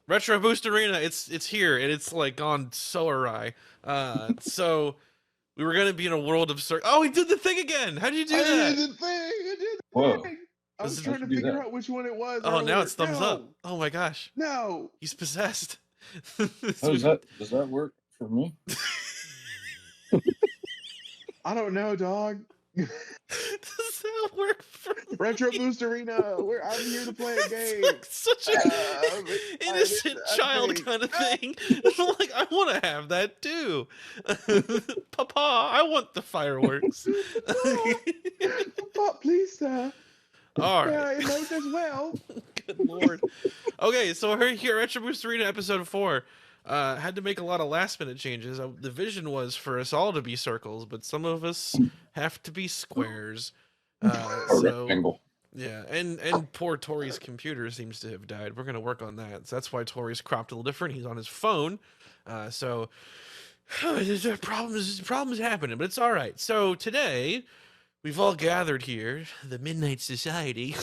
Retro Boost Arena, it's here and it's like gone so awry. So we were gonna be in a world of Oh, he did the thing again. How did you do I did that? the thing. I did the Whoa. thing. I This was is, trying to Do figure that. out which one it was oh, now earlier. it's thumbs up. No, Oh my gosh, no. he's possessed. How does that work for me? I don't know, dog. Does that work for Retro me? Boost Arena. I'm here to play a That's game. like such a I'm excited. innocent child think. kind of thing. I'm like, I want to have that too. Papa, I want the fireworks. Papa, please, sir. All May right. I emote as well? Good lord. Okay, so we're here at Retro Boost Arena episode 4. Had to make a lot of last minute changes. The vision was for us all to be circles, but some of us have to be squares. A So rectangle. yeah, and poor Tori's computer seems to have died. We're gonna work on that. So that's why Tori's cropped a little different. He's on his phone, so problems happening, but it's all right. So today we've all gathered here, the Midnight Society.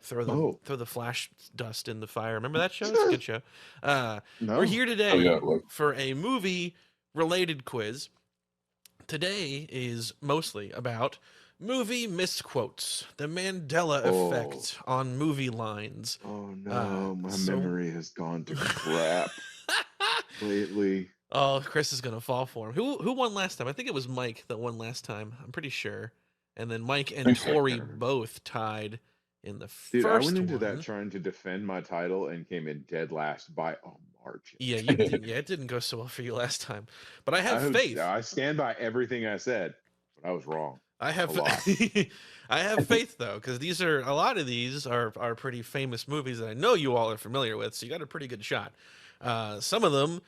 Throw the flash dust in the fire. Remember that show? It's a good show. No. We're here today Oh, yeah, it was. for a movie related quiz. Today is mostly about movie misquotes, the Mandela effect on movie lines. Oh no, my so- memory has gone to crap lately. Oh, Chris is gonna fall for him. Who won last time? I think it was Mike that won last time. I'm pretty sure. And then Mike and Thanks, Tori Mike. both tied in the Dude, first I went into one. that trying to defend my title and came in dead last by a margin. Yeah, you did. Yeah, it didn't go so well for you last time. But I have faith. I stand by everything I said, but I was wrong. I have a lot. I have faith though, because a lot of these are pretty famous movies that I know you all are familiar with, so you got a pretty good shot. Some of them,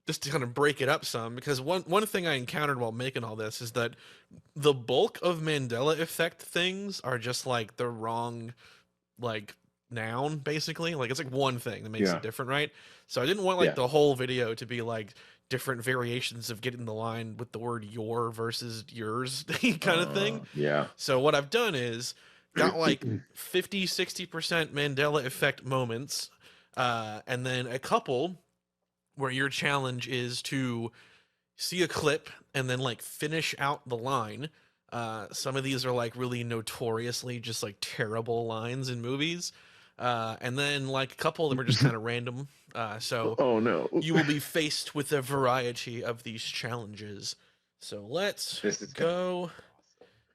just to kind of break it up some, because one thing I encountered while making all this is that the bulk of Mandela effect things are just like the wrong like noun, basically. Like it's like one thing that makes it different, right? So I didn't want like the whole video to be like different variations of getting the line with the word your versus yours kind of thing. Yeah. So what I've done is got like 50-60% Mandela effect moments, and then a couple where your challenge is to see a clip and then like finish out the line. Some of these are like really notoriously just like terrible lines in movies. And then like a couple of them are just kind of random. So oh no, you will be faced with a variety of these challenges. So let's go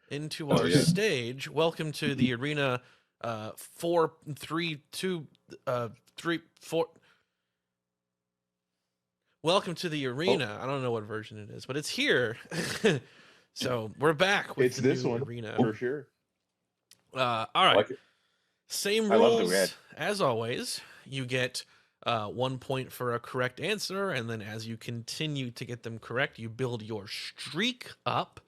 into our stage. Welcome to the arena. 4, 3, 2, 3, 4. Welcome to the arena. I don't know what version it is, but it's here. So we're back with the this new one arena for sure. All right. Like it. Same I love the rules red. as always. You get 1 point for a correct answer, and then as you continue to get them correct, you build your streak up.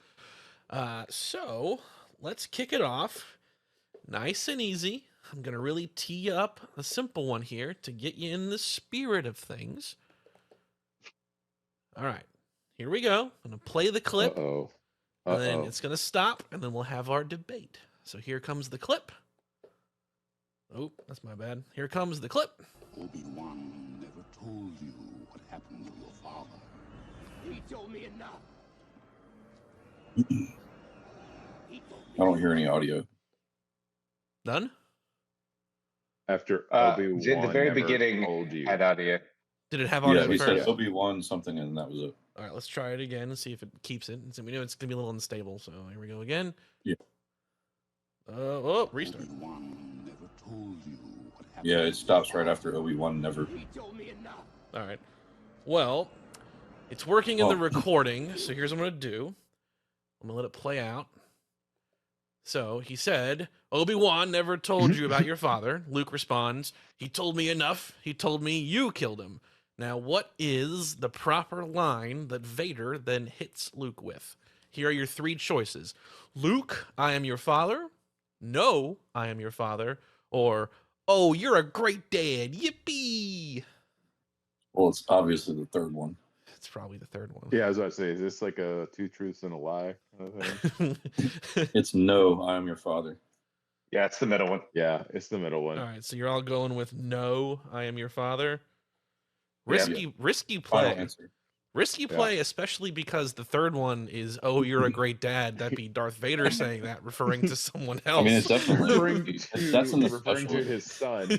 So let's kick it off. Nice and easy. I'm gonna really tee you up a simple one here to get you in the spirit of things. All right, here we go. I'm gonna play the clip. And then it's gonna stop, and then we'll have our debate. So here comes the clip. Oh, that's my bad. Here comes the clip. Obi-Wan never told you what happened to your father. He told me enough. I don't hear any audio. None? After at Obi-Wan the very never beginning told you. had audio. Did it have audio Yeah, he said first? Obi-Wan something, and that was it. All right, let's try it again and see if it keeps it. So we know it's gonna be a little unstable. So here we go again. Yeah. Restart. Obi-Wan never told you what happened. Yeah, it stops right after Obi-Wan never. He told me enough. All right. Well, it's working in the recording. So here's what I'm gonna do. I'm gonna let it play out. So he said, Obi-Wan never told you about your father. Luke responds, he told me enough. He told me you killed him. Now, what is the proper line that Vader then hits Luke with? Here are your 3 choices. Luke, I am your father. No, I am your father. Or, oh, you're a great dad. Yippee. Well, it's obviously the third one. It's probably the third one. Yeah, I was about to say, is this like a 2 truths and a lie kind of thing? It's no, I am your father. Yeah, it's the middle one. Yeah, it's the middle one. All right, so you're all going with no, I am your father. Yeah. Risky Final play. answer. Risky play, especially because the third one is, "Oh, you're a great dad." That'd be Darth Vader saying that, referring to someone else. I mean, it's definitely that's in the referring special. to his son.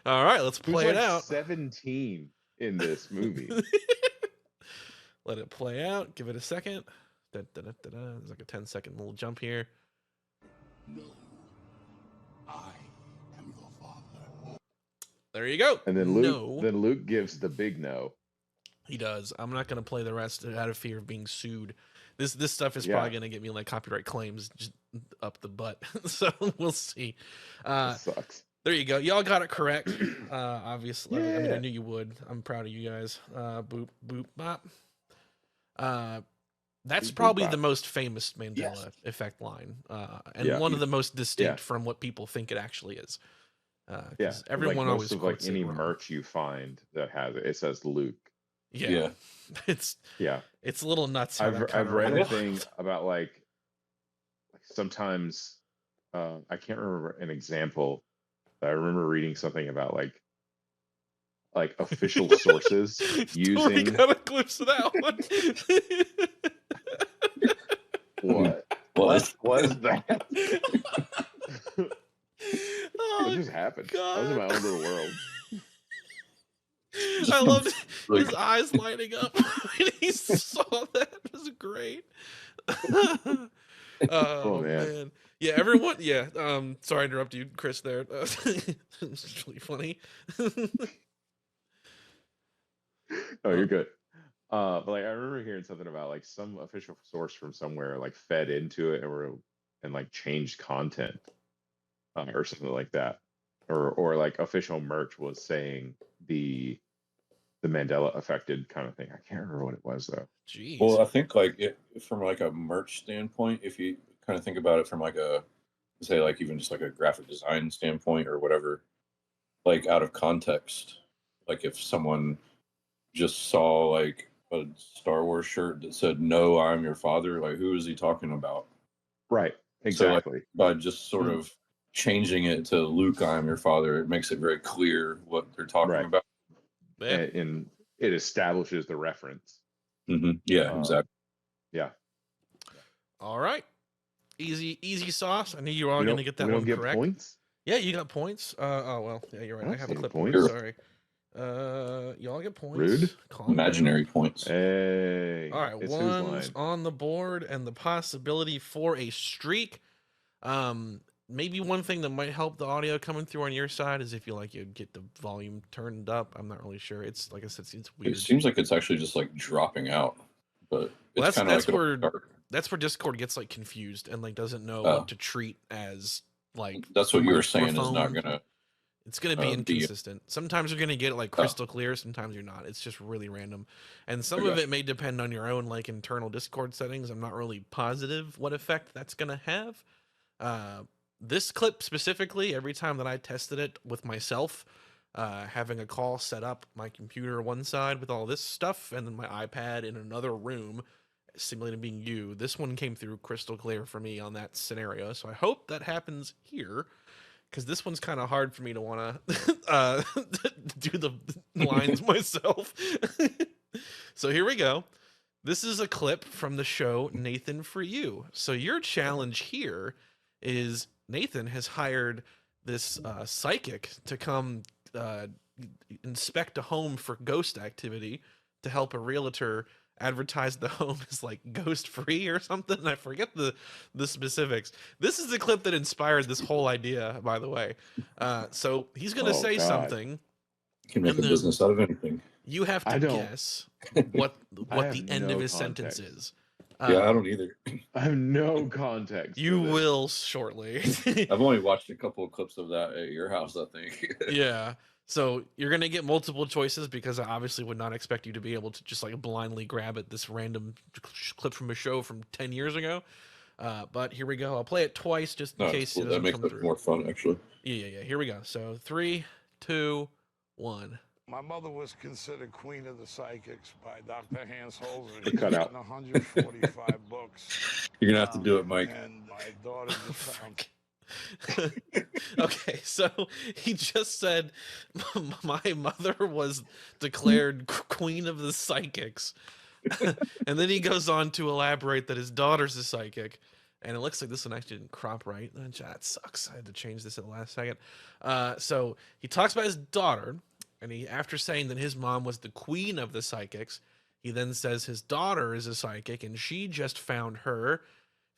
All right, let's Who's play it like out. 17 in this movie. Let it play out. Give it a second. There's like a 10-second little jump here. No. I am your father. There you go. And then no. Luke gives the big no. He does. I'm not going to play the rest out of fear of being sued. This stuff is Yeah. probably going to get me like copyright claims just up the butt. So we'll see. It sucks. There you go. Y'all got it correct. Obviously, I mean, I Yeah. knew you would. I'm proud of you guys. Boop boop bop. That's Boop, boop, probably bop. the most famous Mandela Yes. effect line, and Yeah. one of the most distinct Yeah. from what people think it actually is. Yeah, everyone like always most of like quotes it any wrong. merch you find that has it, it says Luke. Yeah. It's Yeah, a little nuts. How that I've kinda read a ran thing wild. about like sometimes I can't remember an example, but I remember reading something about like official sources Totally using got a glimpse of that one. what What? was that? Oh, What just happened? I was in my God. own little world. I loved Like- his eyes lighting up when he saw that. It was great. Oh man. Yeah, everyone. Yeah. Sorry to interrupt you, Chris. There. It's really funny. Oh, you're good. But like I remember hearing something about like some official source from somewhere like fed into it and like changed content or something like that, or like official merch was saying the Mandela affected kind of thing. I can't remember what it was though. Jeez. Well, I think like from like a merch standpoint, if you kind of think about it from like a say like even just like a graphic design standpoint or whatever, like out of context, like if someone just saw like a Star Wars shirt that said "No, I'm your father," like who is he talking about? Right. So, like, Exactly. by just sort of changing it to "Luke, I'm your father," it makes it very clear what they're talking Right. about. Yeah. And it establishes the reference. Yeah, exactly. Yeah. All right. Easy sauce. I knew you were all We going don't, to get that we don't one get correct. points. Yeah, you got points. Oh well. Yeah, you're right. I I don't have see a any clipboard. points. Sorry. Y'all get points. Rude. Calm down. Imaginary points. Hey. All right, It's whose one's line? on the board and the possibility for a streak. Maybe one thing that might help the audio coming through on your side is if you get the volume turned up. I'm not really sure. It's like I said, it's weird. It seems like it's actually just like dropping out, but Well, it's kind of that's like where it'll start. that's where Discord gets like confused and like doesn't know Oh. what to treat as like. That's what you were saying is microphone. not gonna. It's going to be be- inconsistent. Sometimes you're going to get it like crystal clear. Sometimes you're not. It's just really random. And some of Okay. it may depend on your own like internal Discord settings. I'm not really positive what effect that's going to have. This clip specifically, every time that I tested it with myself, having a call set up, my computer one side with all this stuff, and then my iPad in another room, simulating being you, this one came through crystal clear for me on that scenario. So I hope that happens here. Because this one's kind of hard for me to want to do the lines myself. So here we go. This is a clip from the show Nathan For You. So your challenge here is Nathan has hired this psychic to come inspect a home for ghost activity to help a realtor advertise the home as like ghost free or something. I forget the specifics. This is the clip that inspired this whole idea, by the way. So he's gonna say God. something. You can make a And then- business out of anything. You have to I don't- guess what I the have end no of his context. sentence is. Yeah, I don't either. I have no context. You for this. will shortly. I've only watched a couple of clips of that at your house, I think. Yeah. So you're gonna get multiple choices because I obviously would not expect you to be able to just like blindly grab at this random clip from a show from 10 years ago. But here we go. I'll play it twice just in No, case it that doesn't makes come it through. more fun, actually. Yeah. Here we go. So 3, 2, 1. My mother was considered queen of the psychics by Dr. Hans Holzer. It He's cut out. written 145 books. You're gonna have to do it, Mike. And my daughter just found Okay, so he just said my mother was declared queen of the psychics. And then he goes on to elaborate that his daughter's a psychic. And it looks like this one actually didn't crop right. That sucks. I had to change this at the last second. So he talks about his daughter, and he, after saying that his mom was the queen of the psychics, he then says his daughter is a psychic, and she just found her.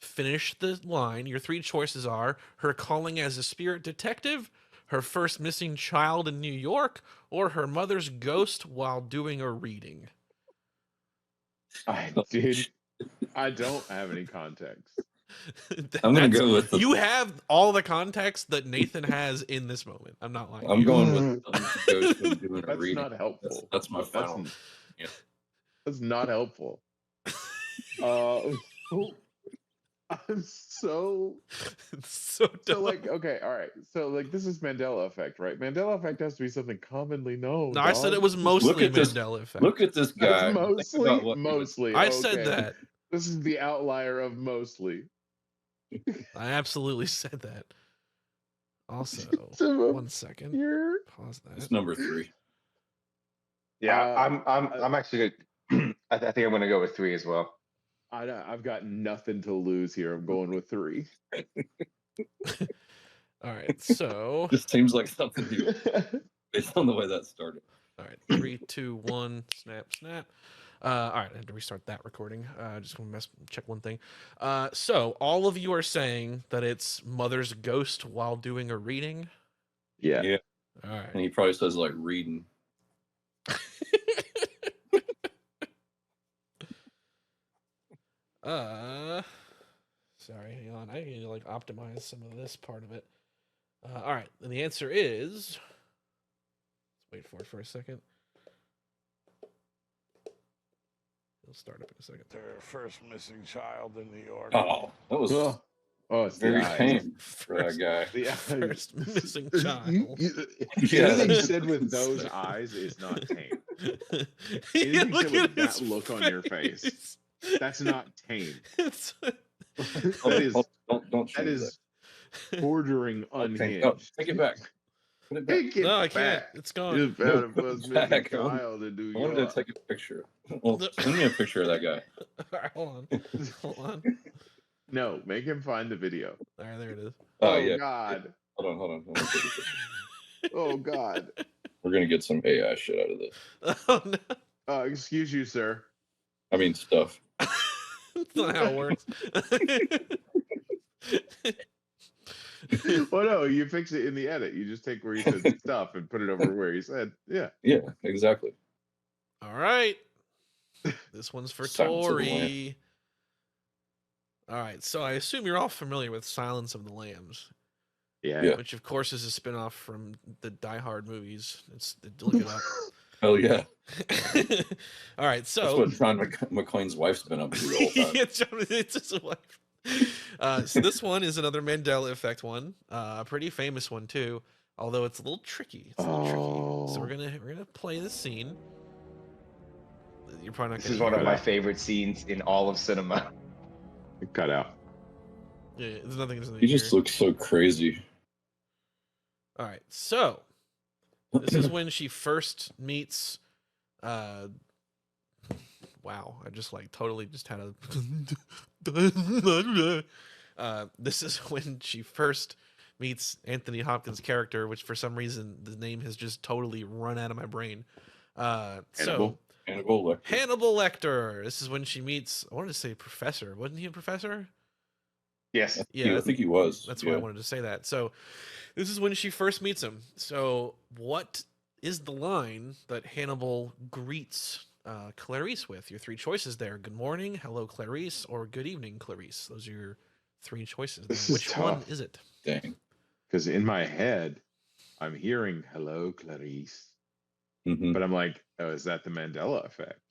Finish the line. Your three choices are her calling as a spirit detective, her first missing child in New York, or her mother's ghost while doing a reading. Dude, I don't have any context. I'm gonna go with you have all the context that Nathan has in this moment. I'm not lying. I'm going with ghost of doing a That's reading. not helpful. That's my final. That's not helpful. I'm so dumb. like, okay, all right. So like this is Mandela effect, right? Mandela effect has to be something commonly known. No, I said it was mostly Mandela effect. Look at this guy. Mostly. I said that. This is the outlier of mostly. I absolutely said that. Also, 1 second. Pause that. It's number 3. Yeah, I'm actually good. I think I'm gonna go with 3 as well. I've got nothing to lose here. I'm going with 3. All right, so this seems like something you, based on the way that started. All right, 3, 2, 1, snap. All right, I had to restart that recording. Just gonna check one thing. So all of you are saying that it's mother's ghost while doing a reading. Yeah. All right. And he probably says like reading. Sorry, hang on. I need to like optimize some of this part of it. All right, and the answer is. Let's wait for it for a second. It'll start up in a second. Their first missing child in New York. Oh, that was it's very tame for that guy. First missing child. Anything you said with those eyes is not tame. Yeah, Anything look said at with his that look on your face, that's not tame. That is bordering unhinged. Oh, take it back. Put it back. Take it No, I back. can't. It's gone. You found a first missing Back. child in New I wanted York. to take a picture. Well, send me a picture of that guy. All right, hold on. No, make him find the video. All right, there it is. Oh, yeah. God. Hold on. Oh God. We're gonna get some AI shit out of this. Oh no. Excuse you, sir. I mean stuff. That's not how it works. Well, no, you fix it in the edit. You just take where you said stuff and put it over where you said, yeah. Yeah, exactly. All right. This one's for Silence of the Tori. All right, so I assume you're all familiar with Silence of the Lambs. Yeah. Which, of course, is a spinoff from the Die Hard movies. Look it up. Hell yeah. All right, so that's what John McClane's wife's been up to the whole time. it's his wife. So this one is another Mandela effect one, a pretty famous one too. Although it's a little tricky. It's a little tricky. So we're gonna play the scene. You're probably not. This is one of my favorite scenes in all of cinema. Cut out. Yeah, there's nothing. He just looks so crazy. All right, so this is when she first meets. Wow, I just like totally just had a. This is when she first meets Anthony Hopkins' character, which for some reason the name has just totally run out of my brain. Hannibal Lecter. Hannibal Lecter. This is when she meets. I wanted to say professor. Wasn't he a professor? Yes. Yeah, I think he was. That's why I wanted to say that. So this is when she first meets him. So what is the line that Hannibal greets Clarice with? Your three choices there. Good morning, hello Clarice, or good evening Clarice. Those are your three choices. This is Which tough. one is it? Dang. Because in my head, I'm hearing hello, Clarice. Mm-hmm. But I'm like, oh, is that the Mandela effect?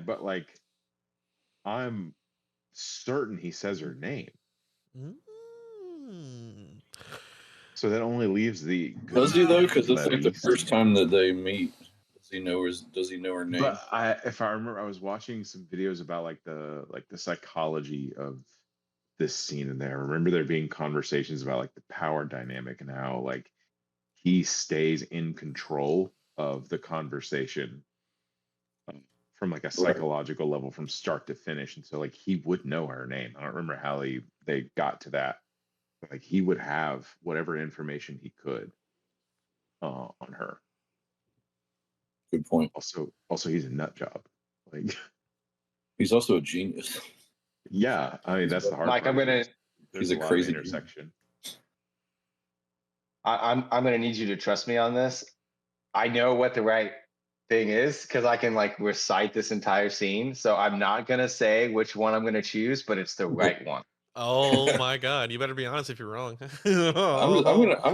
But like, I'm certain he says her name. So that only leaves the. Does he though? Because it's like the Clarice. first time that they meet. Does he know her name? But if I remember, I was watching some videos about like the psychology of this scene in there. I remember there being conversations about like the power dynamic and how like he stays in control of the conversation from like a psychological level from start to finish. And so like he would know her name. I don't remember how they got to that. But, like he would have whatever information he could on her. Good point. Also he's a nut job. Like He's also a genius. yeah, I mean that's the hard Mike, part. There's He's a lot of crazy intersection. I'm gonna need you to trust me on this. I know what the right thing is because I can like recite this entire scene. So I'm not gonna say which one I'm gonna choose, but it's the right one. Oh my God! You better be honest if you're wrong. I'm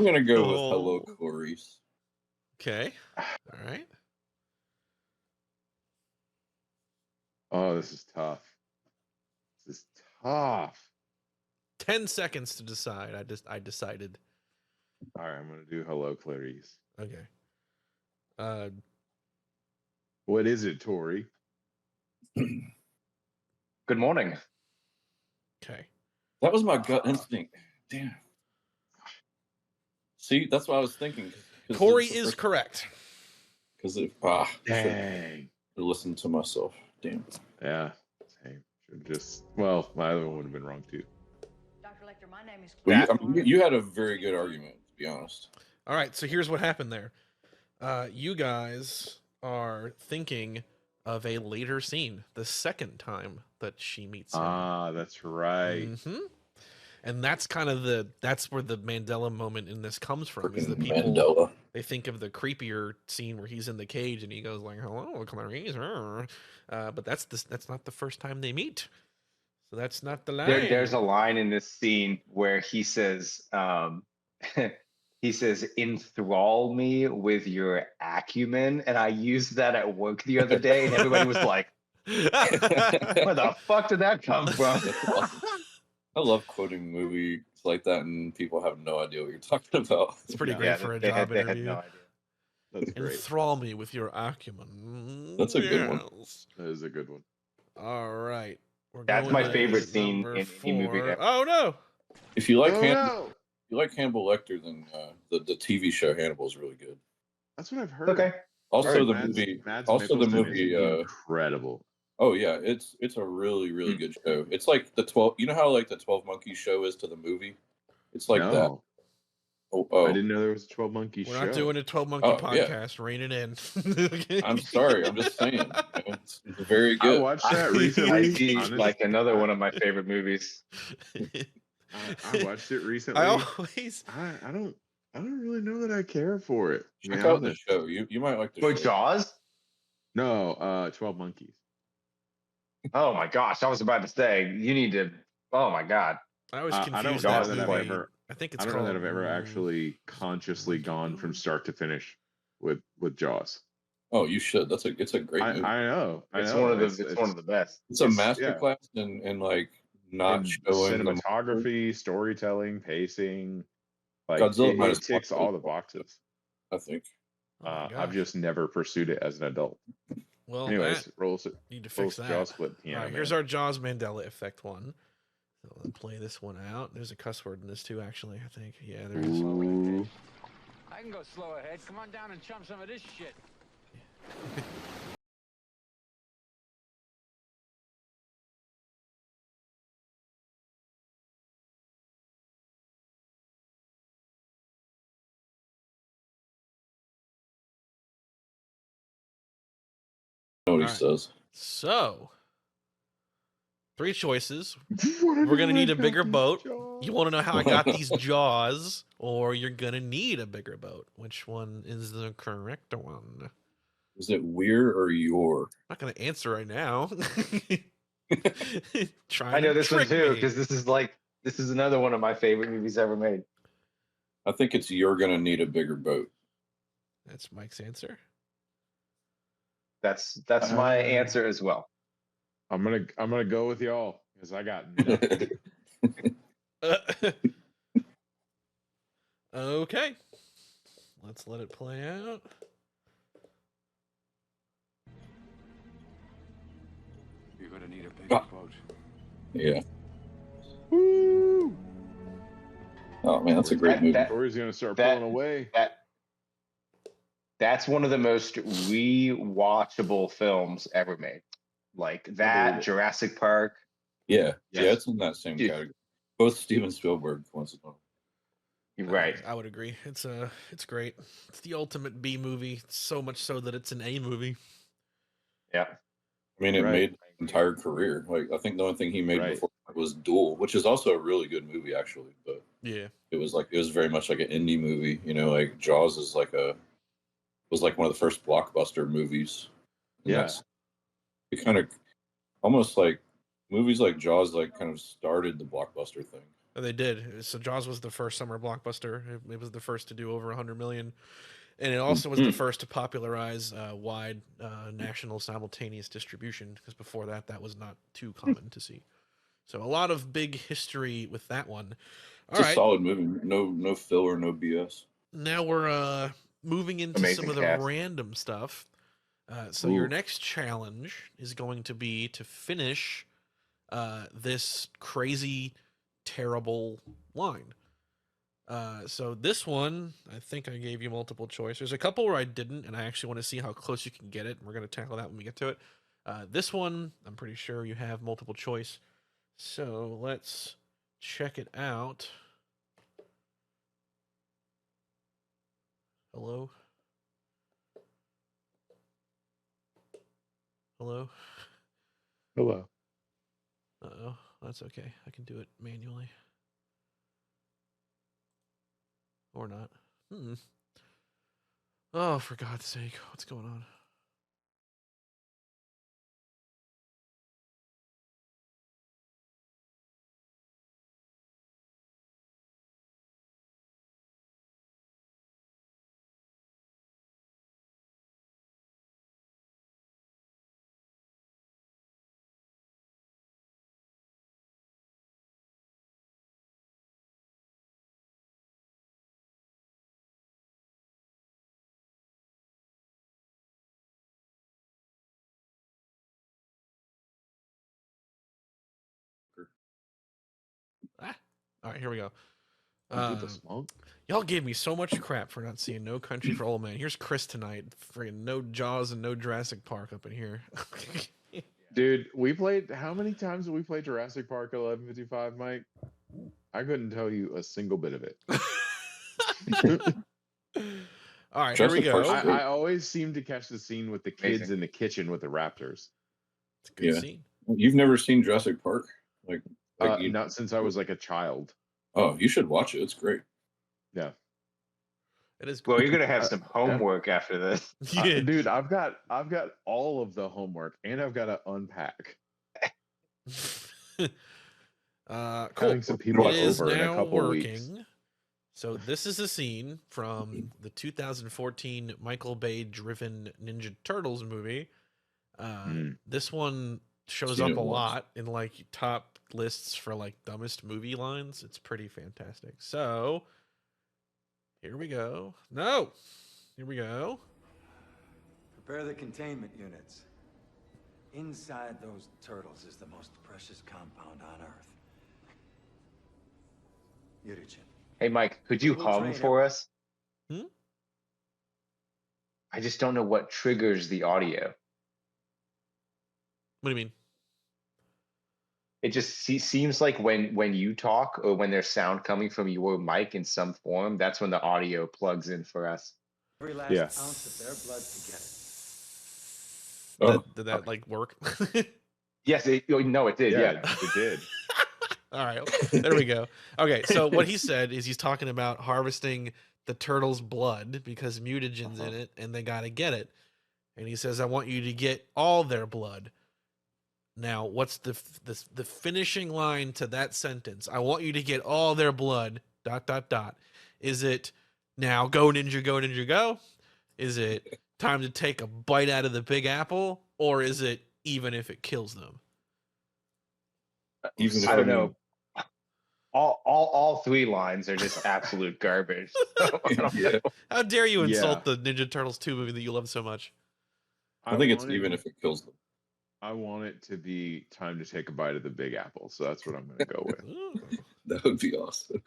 gonna go with Hello, Clarice. Okay. All right. Oh, this is tough. This is tough. 10 seconds to decide. I decided. All right, I'm gonna do Hello, Clarice. Okay. What is it, Tori? Good morning. Okay. That was my gut instinct. Damn. See, that's what I was thinking. Corey is correct. Because Dang. listen to myself. Damn. Yeah. Same. Should just well, my other one would have been wrong too. Dr. Lecter, my name is Well, you had a very good argument, to be honest. All right. So here's what happened there. You guys are thinking of a later scene, the second time that she meets him. Ah, that's right. Mm-hmm. And that's kind of that's where the Mandela moment in this comes from. Is the Freaking people Mandela. they think of the creepier scene where he's in the cage and he goes like, "Hello, Clarice," but that's not the first time they meet. So that's not the line. There's a line in this scene where he says, he says, "Enthrall me with your acumen," and I used that at work the other day, and everybody was like, "Where the fuck did that come from?" I love quoting movies like that, and people have no idea what you're talking about. It's pretty great Yeah, for a they job had interview. no idea. That's great. Enthrall me with your acumen. That's a good one. Yes. That is a good one. All right. We're That's going my to favorite scene number in any movie 4. ever. Oh no. If you like Oh, Hannibal, no. if you like Hannibal Lecter, then the TV show Hannibal is really good. That's what I've heard. Okay. Also, Heard the Mads- movie. Mads Also, the Mikkelsen movie. is incredible. Oh yeah, it's a really good show. It's like the 12. You know how like the 12 Monkeys show is to the movie. It's like that. No, Oh, I didn't know there was a 12 Monkeys We're show. not doing a 12 Monkey Oh, yeah. podcast. Rein it in. I'm sorry. I'm just saying. It's very I good. watched that I recently. see honest- like another one of my favorite movies. I watched it recently. I always I don't really know that I care for it. to be Check out the honest. show. You might like the For show. Jaws? No, 12 Monkeys. Oh my gosh, I was about to say you need to. Oh my god. I always I confuse don't that know that I've movie. ever. I think it's I don't called know that I've ever actually consciously gone from start to finish with Jaws. Oh, you should. It's a great I movie. know. It's one of the best. It's a it's- masterclass in like not in showing the cinematography, storytelling, pacing. Like Godzilla it minus ticks one. all the boxes. I think. Oh my I've gosh. just never pursued it as an adult. Well, Anyways, Matt, rolls it. need to fix Jaws that. split piano. All right, here's our Jaws Mandela effect one. So let's play this one out. There's a cuss word in this too, actually. I think. Yeah, there is. Ooh. I can go slow ahead. Come on down and chum some of this shit. Know what he Alright. says. So, 3 choices. What We're gonna did I need a bigger fucking boat. Jaws? You want to know how I got these jaws, or you're gonna need a bigger boat. Which one is the correct one? Is it we're or your? I'm not gonna answer right now. I know this one too because this is another one of my favorite movies ever made. I think it's you're gonna need a bigger boat. That's Mike's answer. That's my answer as well. I'm gonna go with y'all because I got nothing. Okay. Let's let it play out. You're gonna need a bigger Ah. boat. Yeah. Woo! Oh man, that's a great movie. Tori's gonna start that- pulling away. That's one of the most rewatchable films ever made. Like believe that, it. Jurassic Park. Yeah, Yes. yeah, it's in that same Dude. category. Both Steven Spielberg, coincidentally. You're right. I would agree. It's great. It's the ultimate B movie. So much so that it's an A movie. Yeah. I mean, it Right. made his entire career. Like, I think the only thing he made Right. before that was Duel, which is also a really good movie, actually. But Yeah. it was very much like an indie movie. You know, like Jaws was like one of the first blockbuster movies. And Yeah. it kind of almost like movies like Jaws like kind of started the blockbuster thing. They did. So Jaws was the first summer blockbuster. It was the first to do over 100 million. And it also was the first to popularize wide national simultaneous distribution, because before that was not too common to see. So a lot of big history with that one. It's a solid movie. No filler, no BS. Now we're moving into Amazing some of the cast. random stuff. So your Ooh. next challenge is going to be to finish this crazy, terrible line. So this one, I think I gave you multiple choice. There's a couple where I didn't, and I actually want to see how close you can get it. And we're going to tackle that when we get to it. This one, I'm pretty sure you have multiple choice. So let's check it out. Hello? Hello? Hello. Uh-oh, that's okay. I can do it manually. Or not. Oh, for God's sake, what's going on? All right, here we go. With the smoke? Y'all gave me so much crap for not seeing No Country for Old Men. Here's Chris tonight. Friggin' no Jaws and no Jurassic Park up in here. Dude, we played. How many times did we play Jurassic Park 1155, Mike? I couldn't tell you a single bit of it. All right, here we Jurassic go. Park's great. I always seem to catch the scene with the kids Amazing. in the kitchen with the raptors. It's a good Yeah. scene. You've never seen Jurassic Park? You- Not since I was like a child. Oh, you should watch it. It's great. Yeah. It is Well, good. you're gonna have some homework after this. Yeah. Dude, I've got all of the homework, and I've got to unpack. Cool. Having some people It is over in a now couple working. weeks. So this is a scene from the 2014 Michael Bay driven Ninja Turtles movie. This one shows Seen up it a once. lot in like top lists for like dumbest movie lines. It's pretty fantastic. So here we go. No, here we go. Prepare the containment units. Inside those turtles is the most precious compound on Earth. Yurichin. Hey, Mike, could you We'll hum train for us? Hmm? I just don't know what triggers the audio. What do you mean? It just seems like when you talk or when there's sound coming from your mic in some form, that's when the audio plugs in for us. Every last Yeah. ounce of their blood to get it. Oh, Did that like work? Yes, no, it did. Yeah. it did. All right, there we go. Okay, so what he said is he's talking about harvesting the turtle's blood because mutagen's in it, and they got to get it. And he says, "I want you to get all their blood." Now, what's the finishing line to that sentence? I want you to get all their blood. ... Is it now go ninja go? Is it time to take a bite out of the big apple, or is it even if it kills them? even if I don't know. All three lines are just absolute garbage. So, I don't Yeah. know. How dare you Yeah. insult the Ninja Turtles 2 movie that you love so much? I think it's wanted- even if it kills them. I want it to be time to take a bite of the Big Apple, so that's what I'm going to go with. Ooh. That would be awesome.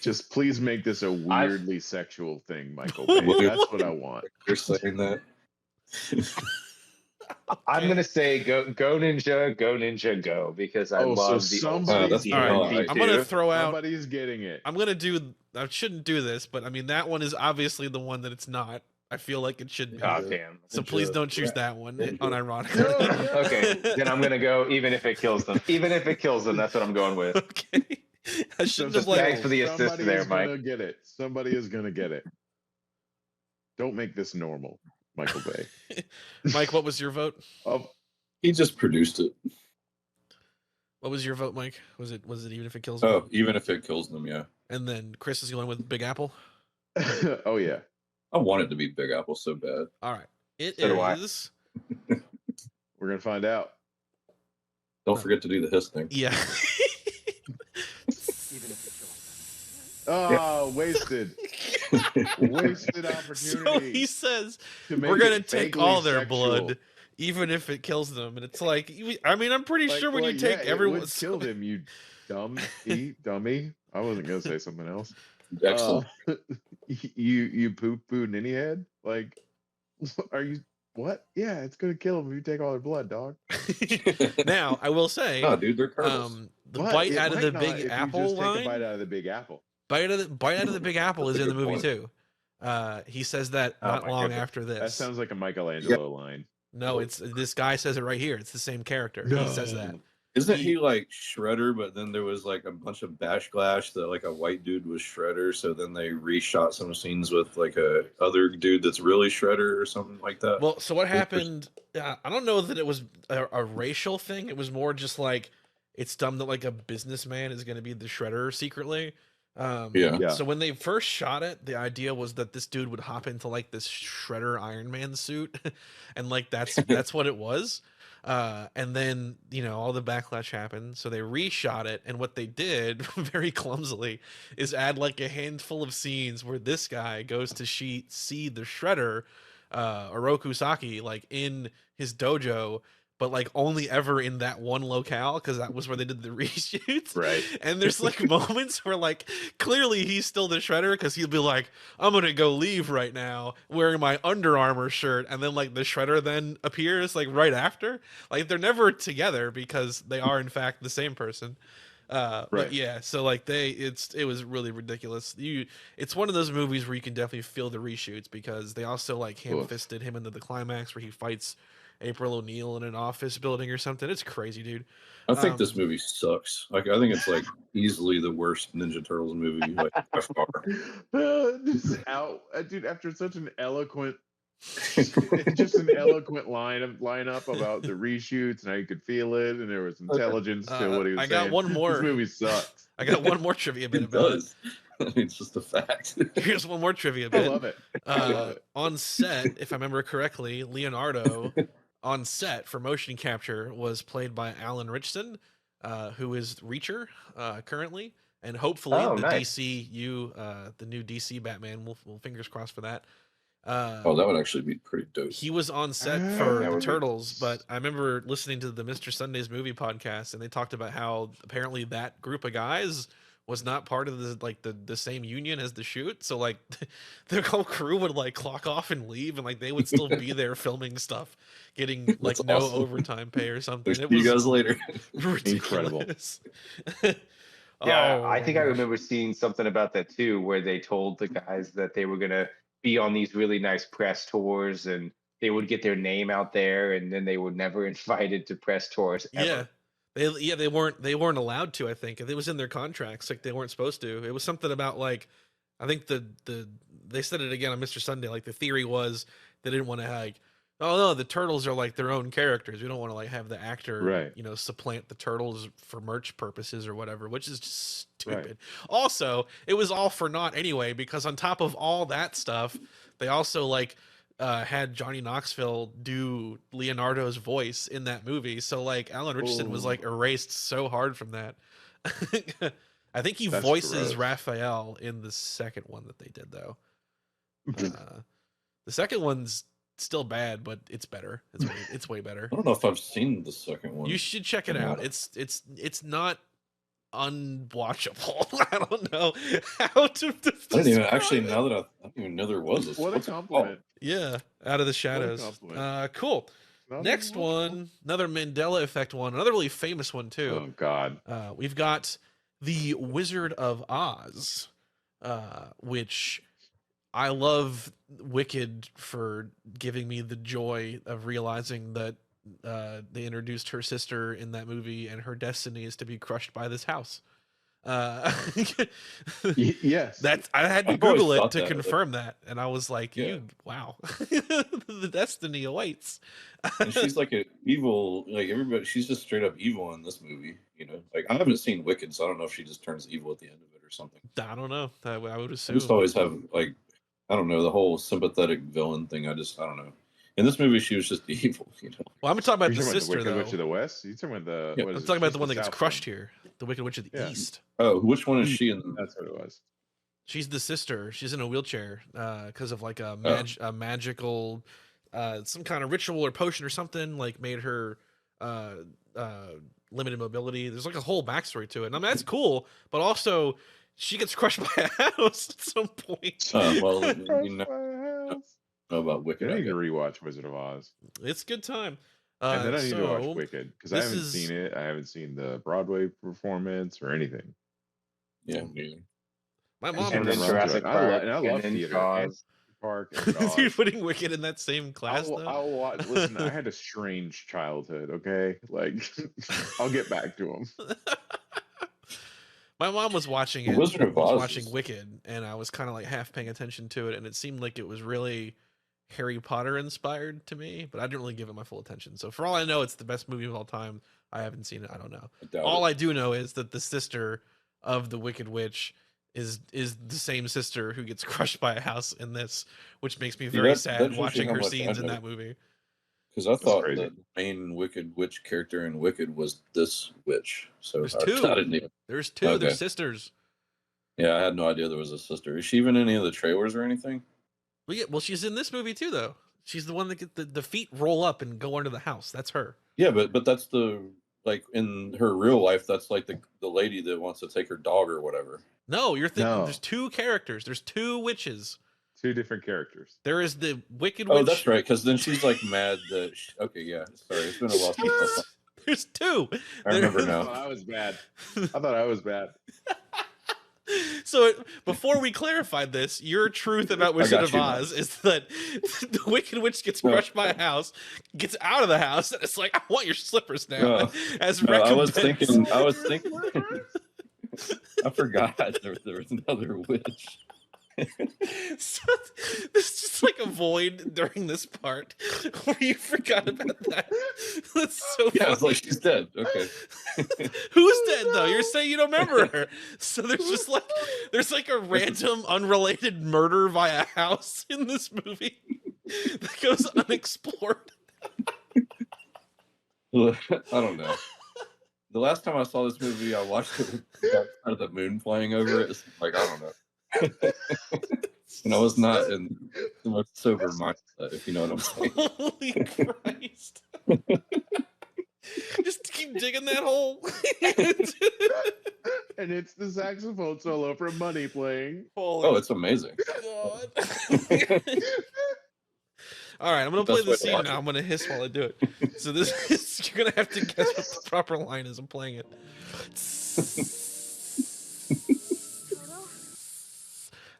Just please make this a weirdly sexual thing, Michael Bay. What? That's what I want. You're saying that? I'm Okay. gonna say go ninja, go because I Oh, so love the old somebody's CC All right, getting movie it. I'm gonna too. throw out. Somebody's getting it. I'm gonna do. I shouldn't do this, but I mean that one is obviously the one that it's not. I feel like it should be. Oh damn. So please Ninja don't choose rat. that one. Ninja. Unironically. No, Okay, then I'm gonna go even if it kills them. Even if it kills them, that's what I'm going with. Okay. I shouldn't have Somebody- Thanks for the assist somebody there, is Mike. gonna get it. Somebody is gonna get it. Don't make this normal, Michael Bay. Mike, what was your vote? Oh, He just produced it. What was your vote, Mike? Was it even if it kills them? Oh, even if it kills them, yeah. And then Chris is going with Big Apple. oh yeah. I want it to be Big Apple so bad. All right. It So do I. is. We're gonna find out. Don't forget to do the hiss thing. Yeah. Even if it kills Oh, wasted. Wasted So opportunity. he says to make we're gonna it take vaguely all their sexual. blood, even if it kills them. And it's like, I mean, I'm pretty Like, sure when well, you take yeah, it everyone's would kill him, you dummy. I wasn't gonna say something else. Excellent. You poo ninny head? Like, are you what? Yeah, it's gonna kill him if you take all their blood, dog. Now, I will say, No, dude, they're kernels. the What? bite It out of might the not Big if you Apple just line. Take a bite out of the Big Apple. Bite out of the Big Apple is That's in a the good movie point. too. He says that Oh not my long goodness. after this. That sounds like a Michelangelo line. No, it's this guy says it right here. It's the same character. He says that. Isn't he- he like Shredder? But then there was like a bunch of backlash that like a white dude was Shredder. So then they reshot some scenes with like a other dude that's really Shredder or something like that. Well, so what happened? I don't know that it was a racial thing. It was more just like it's dumb that like a businessman is going to be the Shredder secretly. Yeah. So when they first shot it, the idea was that this dude would hop into like this Shredder Iron Man suit, and like that's what it was. And then all the backlash happened, so they reshot it. And what they did very clumsily is add like a handful of scenes where this guy goes to see the Shredder, Oroku Saki, like in his dojo, but like only ever in that one locale because that was where they did the reshoots. Right. And there's like moments where like clearly he's still the Shredder because he'll be like, I'm gonna go leave right now wearing my Under Armour shirt, and then like the Shredder then appears like right after. Like they're never together because they are in fact the same person. But Right. yeah, so like it was really ridiculous. It's one of those movies where you can definitely feel the reshoots because they also like ham-fisted him into the climax where he fights April O'Neil in an office building or something. It's crazy, dude. I think this movie sucks. Like, I think it's like easily the worst Ninja Turtles movie like by far. Just out, dude. After such an eloquent, just an eloquent lineup about the reshoots and how you could feel it, and there was intelligence to what he was I saying. got one more. This movie sucks. I got one more trivia bit It about does. I mean, it's just a fact. it. Here's one more trivia I bit. love it. I love it. On set, if I remember correctly, Leonardo on set for motion capture was played by Alan Richson, who is Reacher currently, and hopefully Oh, the nice. DCU, the new DC Batman. We'll fingers crossed for that. Oh, that would actually be pretty dope. He was on set Ah, for that the would be- Turtles, but I remember listening to the Mr. Sundays movie podcast, and they talked about how apparently that group of guys was not part of the same union as the shoot. So like the whole crew would like clock off and leave, and like they would still be there filming stuff, getting like That's no awesome. overtime pay or something. See It you was guys later. Incredible. ridiculous. Yeah, Oh, I think I gosh. remember seeing something about that too, where they told the guys that they were gonna be on these really nice press tours and they would get their name out there, and then they were never invited to press tours ever. Yeah. They weren't allowed to. I think it was in their contracts, like they weren't supposed to. It was something about like, I think they said it again on Mr. Sunday. Like the theory was they didn't want to like, oh no, the turtles are like their own characters. We don't want to like have the actor, Right. supplant the turtles for merch purposes or whatever, which is just stupid. Right. Also, it was all for naught anyway because on top of all that stuff, they also like had Johnny Knoxville do Leonardo's voice in that movie. So like Alan Richardson was like erased so hard from that. I think he That's voices gross. Raphael in the second one that they did though. The second one's still bad, but it's better. It's way better. I don't know if I've seen the second one. You should check it out. It's not unwatchable. I don't know how to. I didn't even actually. describe it. Now that I didn't even know there was a. What a what's it compliment. Yeah, Out of the What a Shadows. compliment. Cool. Not Next even one, another Mandela effect one, another really famous one Oh too. God. We've got the Wizard of Oz, which I love Wicked for giving me the joy of realizing that they introduced her sister in that movie, and her destiny is to be crushed by this house. Yes. That's I had to I've always Google it thought to that, confirm that, and I was like, Yeah. "You, wow, the destiny awaits." And she's like an evil, like everybody. She's just straight up evil in this movie. You know, like I haven't seen Wicked, so I don't know if she just turns evil at the end of it or something. I don't know. I would I assume. just always have like, I don't know, the whole sympathetic villain thing. I don't know. In this movie, she was just evil. You know. Well, I'm talking about You're the talking sister about the Wicked though. Witch of the West? You're talking about the Yeah, what I'm is it? talking about She's the one that gets South crushed one. here, the Wicked Witch of the Yeah. East. Oh, which one is she in? That's what it was. She's the sister. She's in a wheelchair because of like a magical, some kind of ritual or potion or something like made her limited mobility. There's like a whole backstory to it. And I mean that's cool, but also she gets crushed by a house at some point. Well, Crushed you know by a house. about Wicked. I I need to guess. rewatch Wizard of Oz. It's a good time. And then I need to watch So Wicked because I this haven't is- seen it. I haven't seen the Broadway performance or anything. Yeah, me. my I mom just And wanna then run to Jurassic it. I Park, love and then theater. Jaws. Park and You're Jaws. putting Wicked in that same class though. I'll watch. Listen, I had a strange childhood. Okay, like I'll get back to him. My mom was watching it. Wizard of was Oz watching is- Wicked, and I was kind of like half paying attention to it, and it seemed like it was really Harry Potter inspired to me, but I didn't really give it my full attention. So for all I know, it's the best movie of all time. I haven't seen it. I don't know. I doubt All it. I do know is that the sister of the Wicked Witch is the same sister who gets crushed by a house in this, which makes me very that's sad interesting watching how her much I scenes in know. that movie. Because I thought crazy. the main Wicked Witch character in Wicked was this witch. So There's I two. didn't even. There's two. They're Okay. sisters. Yeah, I had no idea there was a sister. Is she even in any of the trailers or anything? Well, she's in this movie too, though. She's the one that get the feet roll up and go under the house. That's her. Yeah, but that's the like in her real life. That's like the lady that wants to take her dog or whatever. No, you're thinking No. there's two characters. There's two witches. Two different characters. There is the Wicked Oh, Witch. that's right. Because then she's like mad that. Okay, yeah. Sorry, it's been a while since I saw. There's two. I remember I now. thought I was bad. I thought I was bad. So before we clarified this, your truth about Wizard got of you now. Oz is that the Wicked Witch gets crushed by a house, gets out of the house, and it's like, I want your slippers now. No. As No, I was recompense. thinking. I forgot there was another witch. So, there's just like a void during this part where you forgot about that. That's so Yeah, funny. it's like she's dead. Okay. Who's dead though? You're saying you don't remember her. So there's like a random unrelated murder via house in this movie that goes unexplored. I don't know. The last time I saw this movie, I watched it with kind of the moon playing over it. It's like I don't know. And I was not in the most sober mindset, if you know what I'm saying. Holy Christ. Just keep digging that hole. And it's the saxophone solo from Money playing. Oh, Holy it's amazing. God. All right, I'm gonna play Best the way to scene watch now. it. I'm gonna hiss while I do it. So this is, you're gonna have to guess what the proper line is. I'm playing it.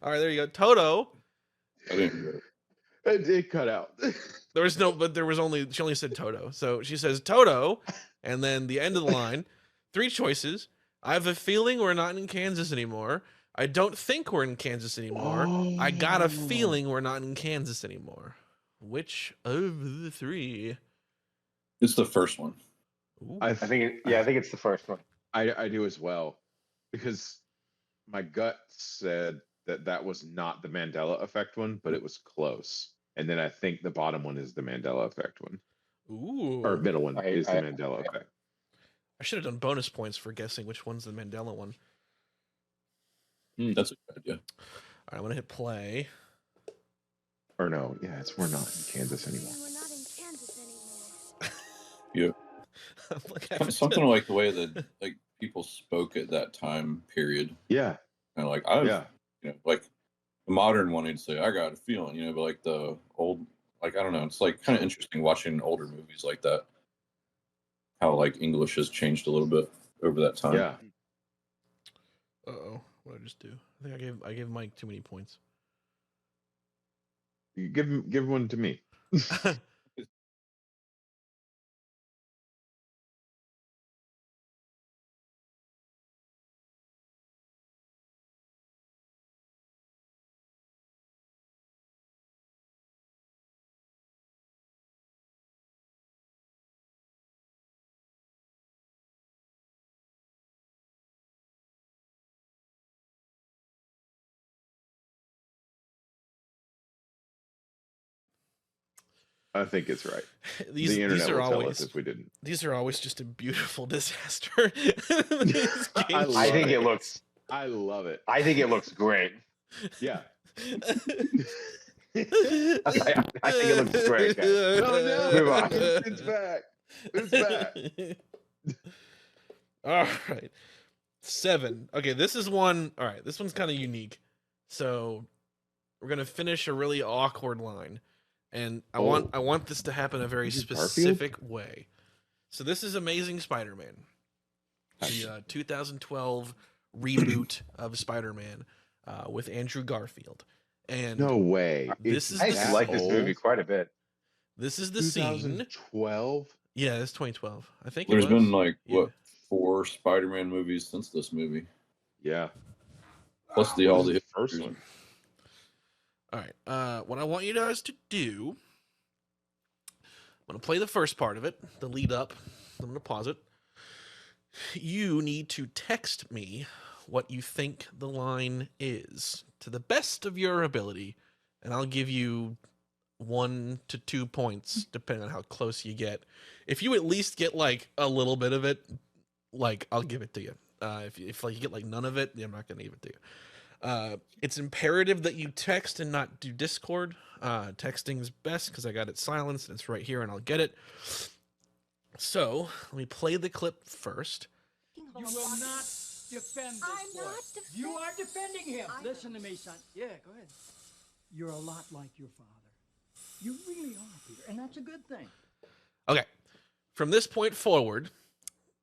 All right, there you go. Toto. I didn't get it. It cut out. There was no, but there was only, she only said Toto. So she says Toto, and then the end of the line, three choices. I have a feeling we're not in Kansas anymore. I don't think we're in Kansas anymore. I got a feeling we're not in Kansas anymore. Which of the three? It's the first one. Ooh. I think it's the first one. I do as well, because my gut said that was not the Mandela effect one, but it was close. And then I think the bottom one is the Mandela effect one, Ooh. or middle one is the I- Mandela effect. I should have done bonus points for guessing which one's the Mandela one. That's a good idea. All right, I'm gonna hit play. Or no, yeah, we're not in Kansas anymore. We're not in Kansas anymore. Yeah. I'm like having Something to- like the way that like people spoke at that time period. Yeah, And like yeah. like the modern one, you'd say, I got a feeling, but like the old, like, I don't know, it's like kind of interesting watching older movies like that. How like English has changed a little bit over that time. Yeah. Uh-oh. What did I just do? I think I gave Mike too many points. You give one to me. I think it's right. The internet will tell us if we didn't. These are always just a beautiful disaster. I think it looks. I love it. I think it looks great. Yeah. I think it looks great. Guys. No, Move on. It's back. It's back. All right. 7. Okay, this is one. All right, this one's kind of unique. So we're gonna finish a really awkward line, and I want this to happen a very specific way. So this is Amazing Spider-Man, the 2012 reboot of Spider-Man with Andrew Garfield. And no way. This is I actually like this movie quite a bit. This is the scene. 2012. Yeah, it's 2012. I think There's it was. been like Yeah. what 4 Spider-Man movies since this movie. Yeah. Plus all the first one. All right. What I want you guys to do, I'm going to play the first part of it, the lead up. I'm going to pause it. You need to text me what you think the line is to the best of your ability, and I'll give you 1 to 2 points depending on how close you get. If you at least get like a little bit of it, like I'll give it to you. If like you get like none of it, I'm not going to give it to you. It's imperative that you text and not do Discord. Texting's best because I got it silenced and it's right here and I'll get it. So let me play the clip first. You will not defend this I'm boy. not defending. You are defending him. Listen to me, son. Yeah, go ahead. You're a lot like your father. You really are, Peter, and that's a good thing. Okay. From this point forward,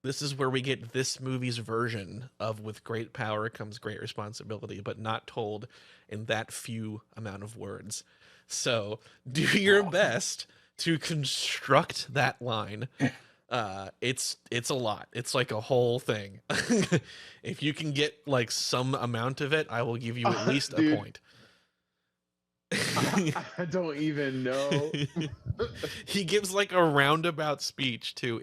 this is where we get this movie's version of with great power comes great responsibility, but not told in that few amount of words. So do your best to construct that line. It's a lot. It's like a whole thing. If you can get like some amount of it, I will give you at least a point. I don't even know. He gives like a roundabout speech too.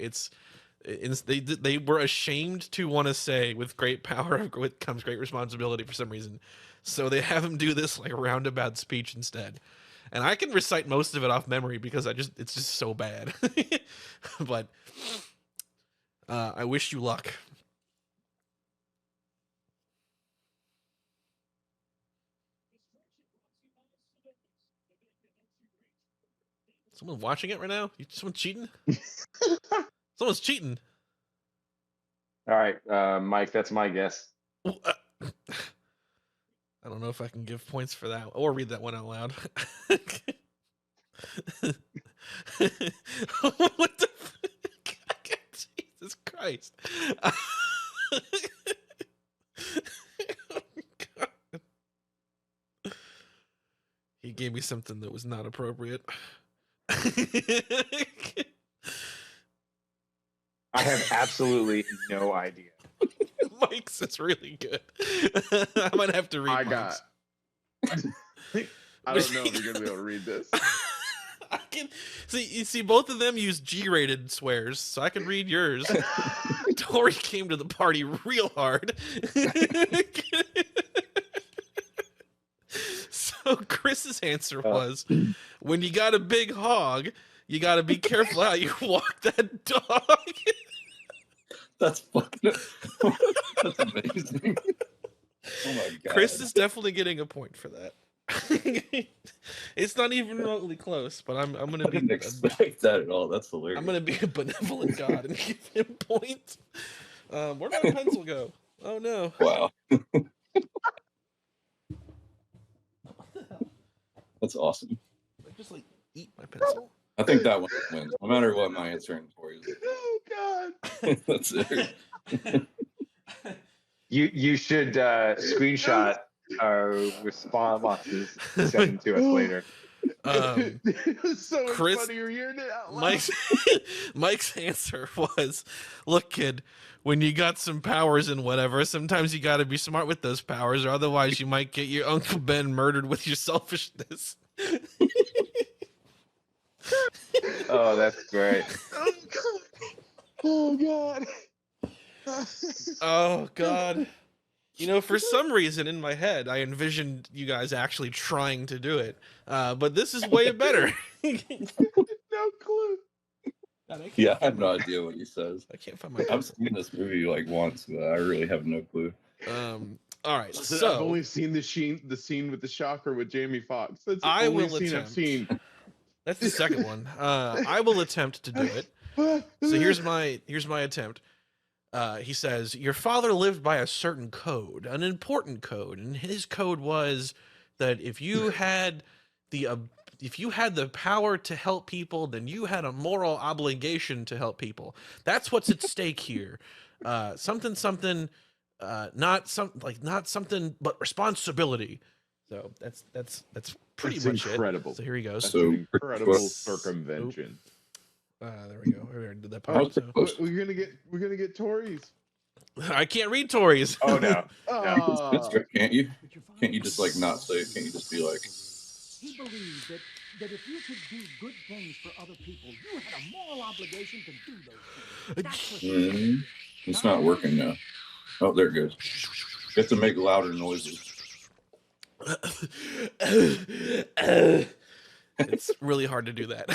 They were ashamed to want to say with great power comes great responsibility for some reason, so they have him do this like roundabout speech instead. And I can recite most of it off memory because it's just so bad. But I wish you luck. Someone watching it right now? Someone cheating? Someone's cheating. All right, Mike, that's my guess. I don't know if I can give points for that or read that one out loud. What the fuck? Jesus Christ. Oh, God. He gave me something that was not appropriate. I have absolutely no idea. Mike's is really good. I might have to read I Mike's. I don't know if you're gonna be able to read this. I can see. You see, both of them use G-rated swears, so I can read yours. Tori came to the party real hard. So Chris's answer was, "When you got a big hog, you got to be careful how you walk that dog." That's fucking. That's amazing. Oh my God. Chris is definitely getting a point for that. It's not even remotely close, but I'm gonna I be didn't expect that at all. That's hilarious. I'm gonna be a benevolent god and give him points. Where'd my pencil go? Oh no! Wow. That's awesome. I just like eat my pencil. I think that one wins, no matter what my answering for is. Oh God. That's it. You should screenshot our responses, send them to us later. It was so much Chris- funnier hearing it out loud. Mike's answer was, "Look, kid, when you got some powers and whatever, sometimes you got to be smart with those powers, or otherwise you might get your Uncle Ben murdered with your selfishness." Oh, that's great. Oh God. Oh God! You know, for some reason in my head, I envisioned you guys actually trying to do it, but this is way better. No clue. Yeah, I have no idea what he says. I can't find my. I've seen this movie like once, but I really have no clue. All right, I've so only seen the scene with the shocker with Jamie Foxx. That's the I only will scene I've attempt. seen. That's the second one. I will attempt to do it. So here's my attempt. He says, your father lived by a certain code, an important code, and his code was that if you had the power to help people, then you had a moral obligation to help people. That's what's at stake here. Not something, but responsibility. So that's pretty That's much incredible. it. So here he goes. That's So, an incredible circumvention. There we go. We already did that I was part. So. close. We're gonna get Tories. I can't read Tories. Oh no. That's good. Can't you? Can't you just like not say it? Can't you just be like, He believed that if you could do good things for other people, you had a moral obligation to do those things. That's what he said. it's not working now. Oh, there it goes. You have to make louder noises. It's really hard to do that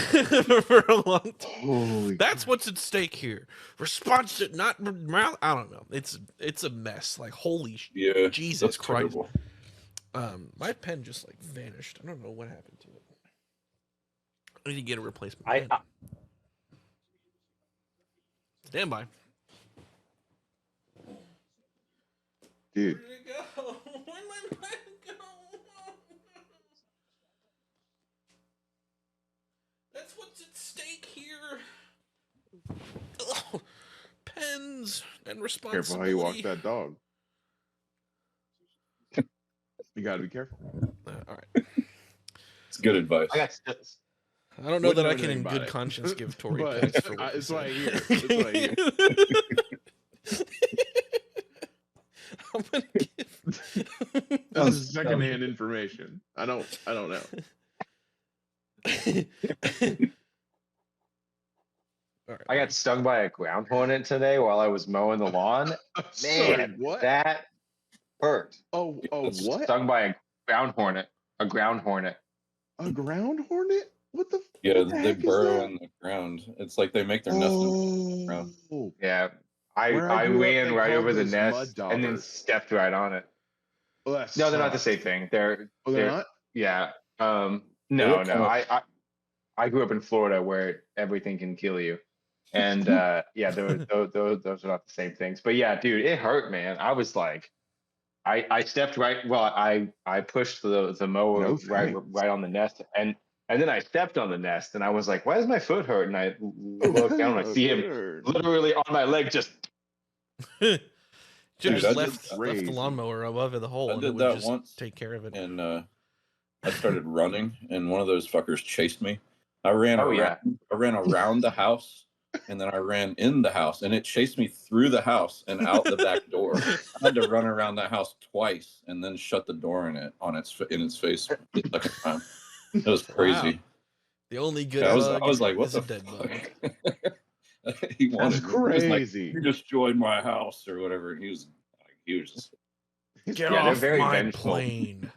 for a long time. Holy That's what's at stake here. Response, not morale. I don't know. It's a mess. Like holy Yeah, Jesus that's Christ. terrible. My pen just like vanished. I don't know what happened to it. I need to get a replacement. I pen. Stand by. dude. Where'd it go? Where'd my pen go? That's what's at stake here. Ugh. Pens and responsibility. Careful how you walk that dog. You gotta be careful. All right. It's good advice. I got stills. I don't know Wouldn't that I know can, in anything about good it. conscience, give Tory But points for what it's he why I said. hear. It's why I hear. I'm gonna give. This is secondhand information. I don't know. All right. I got stung by a ground hornet today while I was mowing the lawn. Sorry, Man, what? that hurt. Oh, what? Stung by a ground hornet. A ground hornet. A ground hornet? What the? Yeah, what the they heck is burrow that? in the ground. It's like they make their nest in the ground. Oh, Yeah. I Where I grew up, ran they right called over the those nest mud and then daubers. stepped right on it. well, that No, they're not the sucks. same thing. They're Oh, they're not. yeah. They No, look no. kinda- I grew up in Florida where everything can kill you. And yeah, those are not the same things. But yeah, dude, it hurt, man. I was like, I stepped right. Well, I pushed the mower No right thanks. on the nest, and then I stepped on the nest, and I was like, why does my foot hurt? And I look down, and I see him literally on my leg, just Should Dude, have I just did left the crazy. lawnmower above the hole I and it did would that just once, take care of it. and I started running, and one of those fuckers chased me. I ran Oh, around. yeah. I ran around the house, and then I ran in the house, and it chased me through the house and out the back door. I had to run around that house twice, and then shut the door in its face the second time. It was crazy. Wow. The only good Yeah, bug I was like, "What is the a dead bug. fuck?" He wanted That's me. He was like, crazy. "You destroyed my house" or whatever. And he was just Get Yeah, they're off very my vengeful. plane.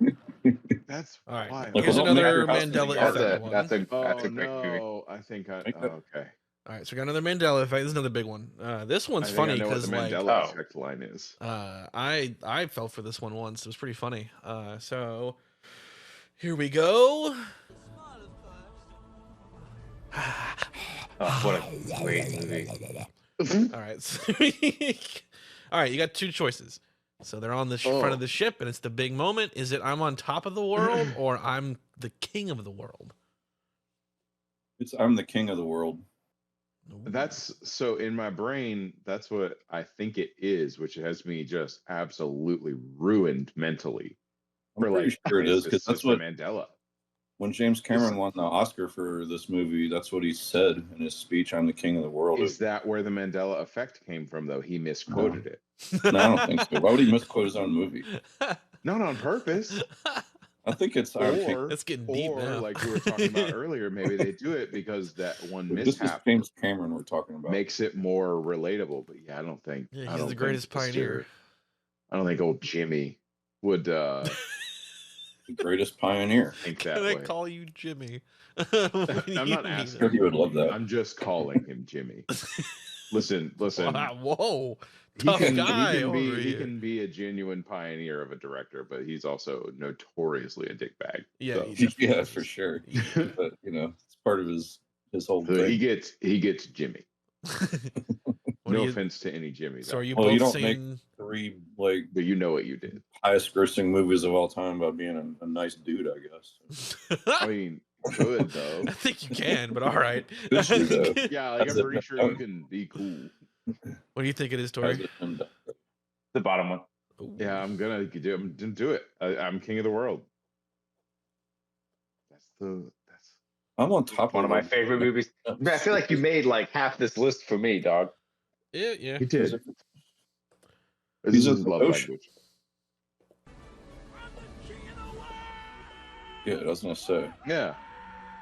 That's All right. wild. Like, Here's well, don't make another your house any Mandela harder. effect one. That's a Oh great movie. no! I think I. Think Oh, that- okay. All right, so we got another Mandela effect. This is another big one. This I one's think funny I know what because the like Mandela Oh. effect line is. I fell for this one once. It was pretty funny. So Here we go. Oh, what a great movie. All right. All right, you got two choices. So they're on the front of the ship, and it's the big moment. Is it I'm on top of the world, or I'm the king of the world? It's I'm the king of the world. That's so in my brain, that's what I think it is, which has me just absolutely ruined mentally. I'm pretty sure it is, because that's what Mandela. When James Cameron won the Oscar for this movie, that's what he said in his speech, I'm the king of the world. Is that where the Mandela effect came from, though? He misquoted it. No, I don't think so. Why would he misquote his own movie? Not on purpose. I think it's That's getting deep now. Like we were talking about earlier, maybe they do it because that one This is mishap James Cameron we're talking about. makes it more relatable. But yeah, I don't think he's the greatest pioneer. I don't think old Jimmy would the greatest pioneer. think that Can way. I call you Jimmy? I'm not asking. He would love that. I'm just calling him Jimmy. Listen. Wow, whoa. He Tough can, guy he, can over be, he here. can be a genuine pioneer of a director, but he's also notoriously a dickbag. Yeah, so. he definitely Yeah, is. for sure. But it's part of his whole So thing. he gets Jimmy. What No are you- offense to any Jimmy. So are you Well, you both don't make saying 3 But you know what you did. highest grossing movies of all time about being a nice dude, I guess. I mean, good though. I think you can, but all right. This is, Yeah, like How's I'm it pretty sure done? you can be cool. What do you think it is, How's Tori? it been done? The bottom one. Yeah, I'm gonna do it. I'm king of the world. That's I'm on top One of my favorite movies. I feel like you made like half this list for me, dog. Yeah. he did. This He's is in his the love ocean. language. Yeah, I was gonna say. Yeah.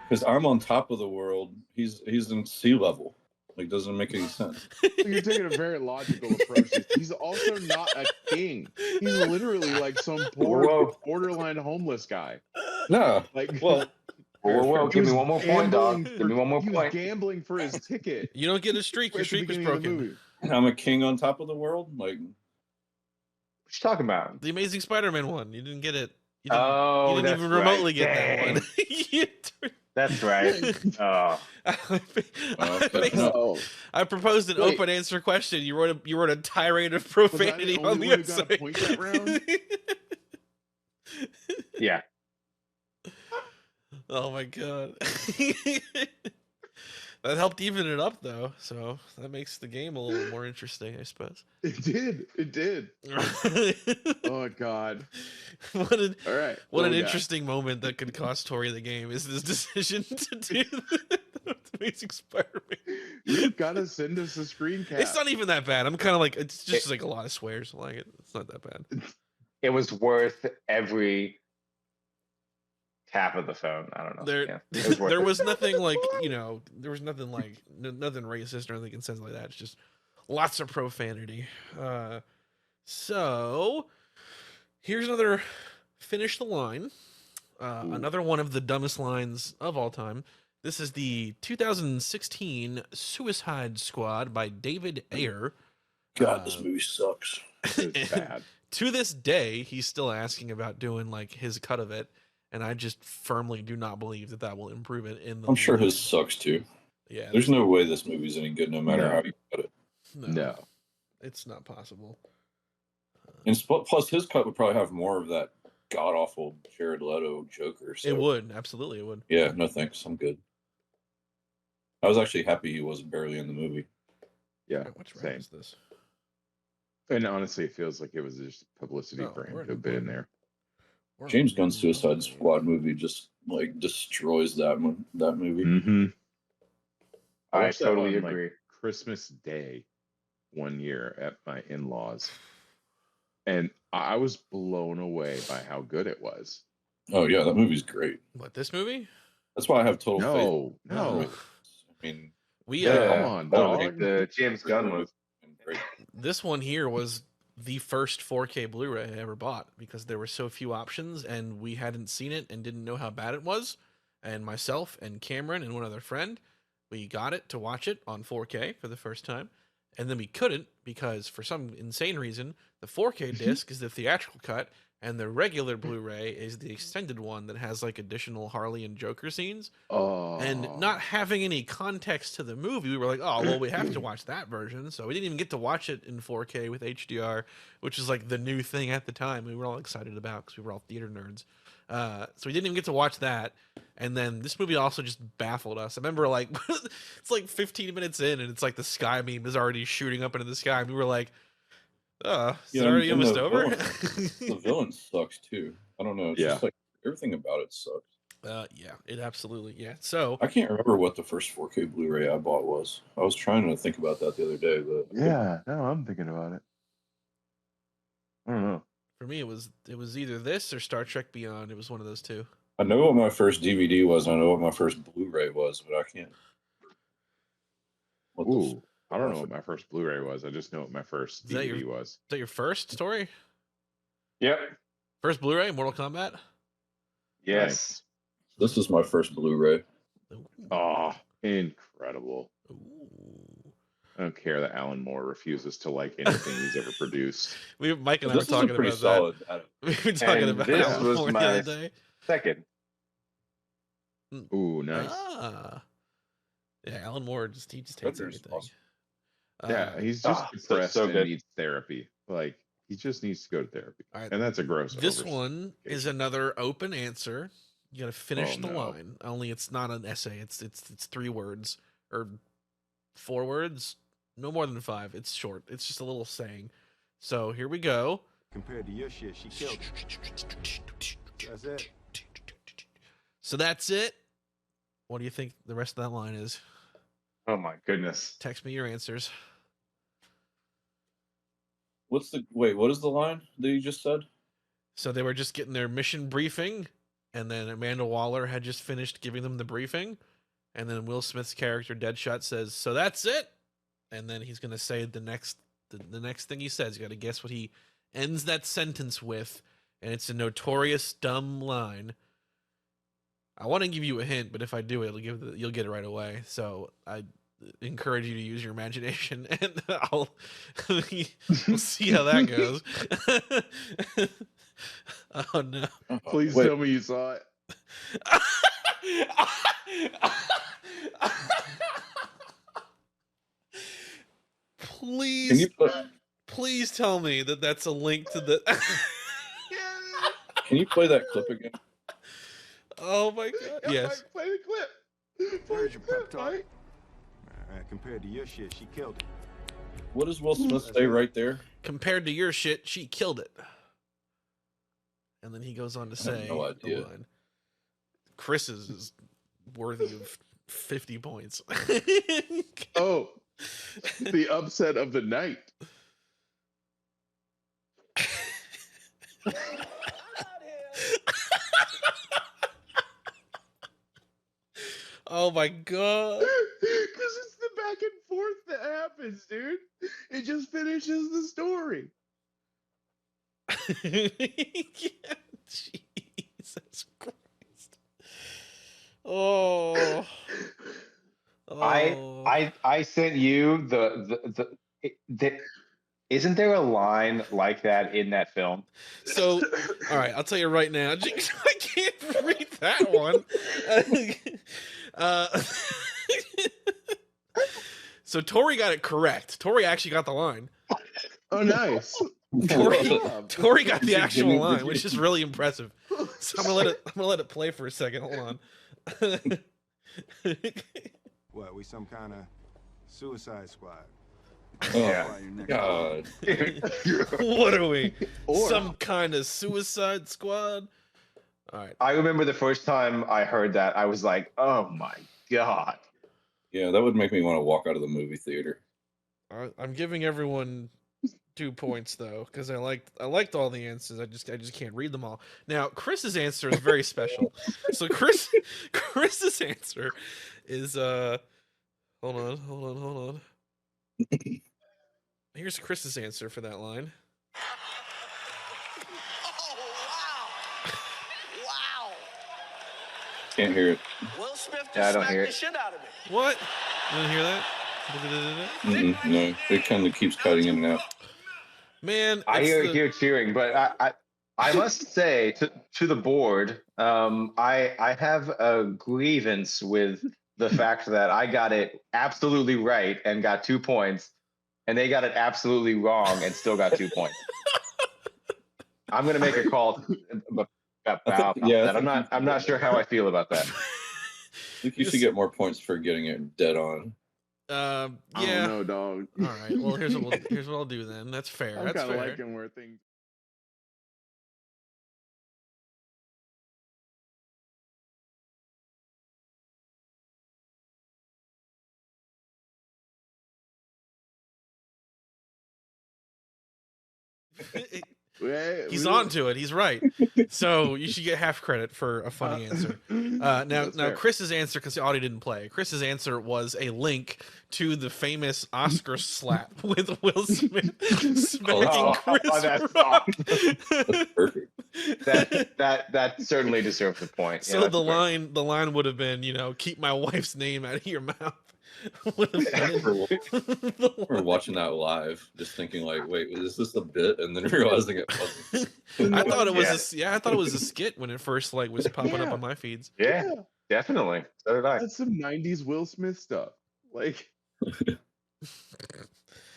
Because I'm on top of the world. He's in sea level. Like, doesn't make any sense. You're taking a very logical approach. He's also not a king. He's literally like some poor Whoa. borderline homeless guy. No. Like Well, Whoa, he give me was one more point, dog. gambling Give me one more he was point. gambling for his ticket. You don't get a streak. Your at the streak was beginning of the broken. movie. I'm a king on top of the world. Like, What you talking about? The Amazing Spider-Man one. You didn't get it. You Oh, didn't that's even remotely right. get that Dang. one. That's right. Oh, No. I proposed an Wait. open answer question. You wrote a tirade of Was I profanity the on only the one who got a website. point that round? yeah. Oh my god. That helped even it up though, so that makes the game a little more interesting, I suppose. It did. Oh God. What an All right. what an we got? interesting moment that could cost Tori the game is this decision to do the Amazing Spider-Man. You gotta send us a screen cap. It's not even that bad. I'm kind of like it's just like a lot of swears. Like it's not that bad. It was worth every tap of the phone. I don't know. There, Yeah, it was worth there it. was nothing like there was nothing like nothing racist or anything insensitive like that. It's just lots of profanity. So here's another finish the line. Another one of the dumbest lines of all time. This is the 2016 Suicide Squad by David Ayer. God, this movie sucks. It's bad. To this day, he's still asking about doing like his cut of it, and I just firmly do not believe that will improve it. I'm sure his sucks too. Yeah, There's no way this movie's any good, no matter No. how you cut it. No. It's not possible. And plus, his cut would probably have more of that god awful Jared Leto Joker. So, It would absolutely. It would. Yeah, no thanks. I'm good. I was actually happy he wasn't barely in the movie. Yeah. Which round Same. is this? And honestly, it feels like it was just publicity Oh, for him we're to have been in there. James Gunn's Suicide Squad movie just like destroys that movie. Mm-hmm. I watched that totally on, like, agree. Christmas Day one year at my in-laws, and I was blown away by how good it was. Oh yeah, that movie's great. What, this movie? That's why I have total faith. No. I mean, We Come on, totally. dog. The James Gunn was. great. this one here was the first 4K Blu-ray I ever bought because there were so few options and we hadn't seen it and didn't know how bad it was. And myself and Cameron and one other friend, we got it to watch it on 4K for the first time. And then we couldn't because for some insane reason, the 4K disc is the theatrical cut and the regular Blu-ray is the extended one that has like additional Harley and Joker scenes. Oh, And not having any context to the movie, we were like, oh, well, we have to watch that version. So we didn't even get to watch it in 4K with HDR, which is like the new thing at the time. We were all excited about because we were all theater nerds. So we didn't even get to watch that. And then this movie also just baffled us. I remember like, it's like 15 minutes in and it's like the sky beam is already shooting up into the sky. And we were like, oh, is it already almost over? The villain sucks too. I don't know. It's just like everything about it sucks. Yeah, it absolutely, yeah. So I can't remember what the first 4K Blu-ray I bought was. I was trying to think about that the other day, but yeah, now I'm thinking about it. I don't know. For me, it was either this or Star Trek Beyond. It was one of those two. I know what my first DVD was. I know what my first Blu-ray was, but I can't. Ooh, I don't know what my first Blu-ray was. I just know what my first DVD was. Is that your first story? Yep. First Blu-ray, Mortal Kombat? Yes. Nice. This is my first Blu-ray. Oh, incredible. I don't care that Alan Moore refuses to like anything he's ever produced. Mike and I were talking about solid, that. We were talking about this Alan was Moore my the other day. second. Ooh, nice. Ah. Yeah, Alan Moore just hates everything. Awesome. Yeah, he's just depressed so and good. needs therapy. Like, he just needs to go to therapy. Right. And that's a gross This one is another open answer. You got to finish the line. Only it's not an essay. It's 3 words or 4 words. No more than 5. It's short. It's just a little saying. So here we go. Compared to your shit, she killed it. That's it. So that's it. What do you think the rest of that line is? Oh my goodness. Text me your answers. What is the line that you just said? So they were just getting their mission briefing, and then Amanda Waller had just finished giving them the briefing, and then Will Smith's character Deadshot says, "So that's it," and then he's gonna say the next thing he says. You got to guess what he ends that sentence with, and it's a notorious dumb line. I want to give you a hint, but if I do, you'll get it right away. So I encourage you to use your imagination, and we'll see how that goes. Oh no! Please tell me you saw it. Please tell me that that's a link to the. Can you play that clip again? Oh my god! Yeah, Yes. Mike, play the clip. Play the clip, Mike. Compared to your shit, she killed it. What does Will Smith say right there? Compared to your shit, she killed it. And then he goes on to say, no idea. the line. Chris's is worthy of 50 points. Oh, the upset of the night. Oh my god. Because it's the back and forth that happens, dude. It just finishes the story. Yeah, Jesus Christ. Oh. I sent you the isn't there a line like that in that film? So, all right, I'll tell you right now. I can't read that one. So Tori got it correct. Tori actually got the line. Oh, nice. Tori got the actual line, which is really impressive. So I'm gonna let it play for a second. Hold on. What, we some kind of suicide squad? Oh, God. What are we? Some kind of suicide squad? All right. I remember the first time I heard that, I was like, oh my God. Yeah, that would make me want to walk out of the movie theater. I'm giving everyone 2 points though, because I liked all the answers. I just can't read them all. Now Chris's answer is very special. So Chris's answer is hold on. Here's Chris's answer for that line. Wow. Can't hear it. Will Smith just Yeah, I don't smacked hear the it. shit out of me. What? You didn't hear that? No, it kind of keeps cutting in and out. Man, I it's hear cheering, but I must say to the board, I have a grievance with the fact that I got it absolutely right and got 2 points, and they got it absolutely wrong and still got 2 points. I'm gonna make a call about that. I'm not sure how I feel about that. I think you should get more points for getting it dead on. Yeah. I don't know, dog. All right. Well, here's what I'll do then. That's fair. I'm That's kind of fair. liking where things. He's on to it. He's right. So you should get half credit for a funny answer. Now fair. Chris's answer, because the audio didn't play. Chris's answer was a link to the famous Oscar slap with Will Smith smacking Chris that's Rock. That's perfect. That certainly deserves a point. So Yeah, the line would have been, keep my wife's name out of your mouth. We're watching that live, just thinking like, wait, is this a bit? And then realizing it wasn't. I thought it was I thought it was a skit when it first was popping up on my feeds. Yeah, definitely. So did I. That's some '90s Will Smith stuff. Like,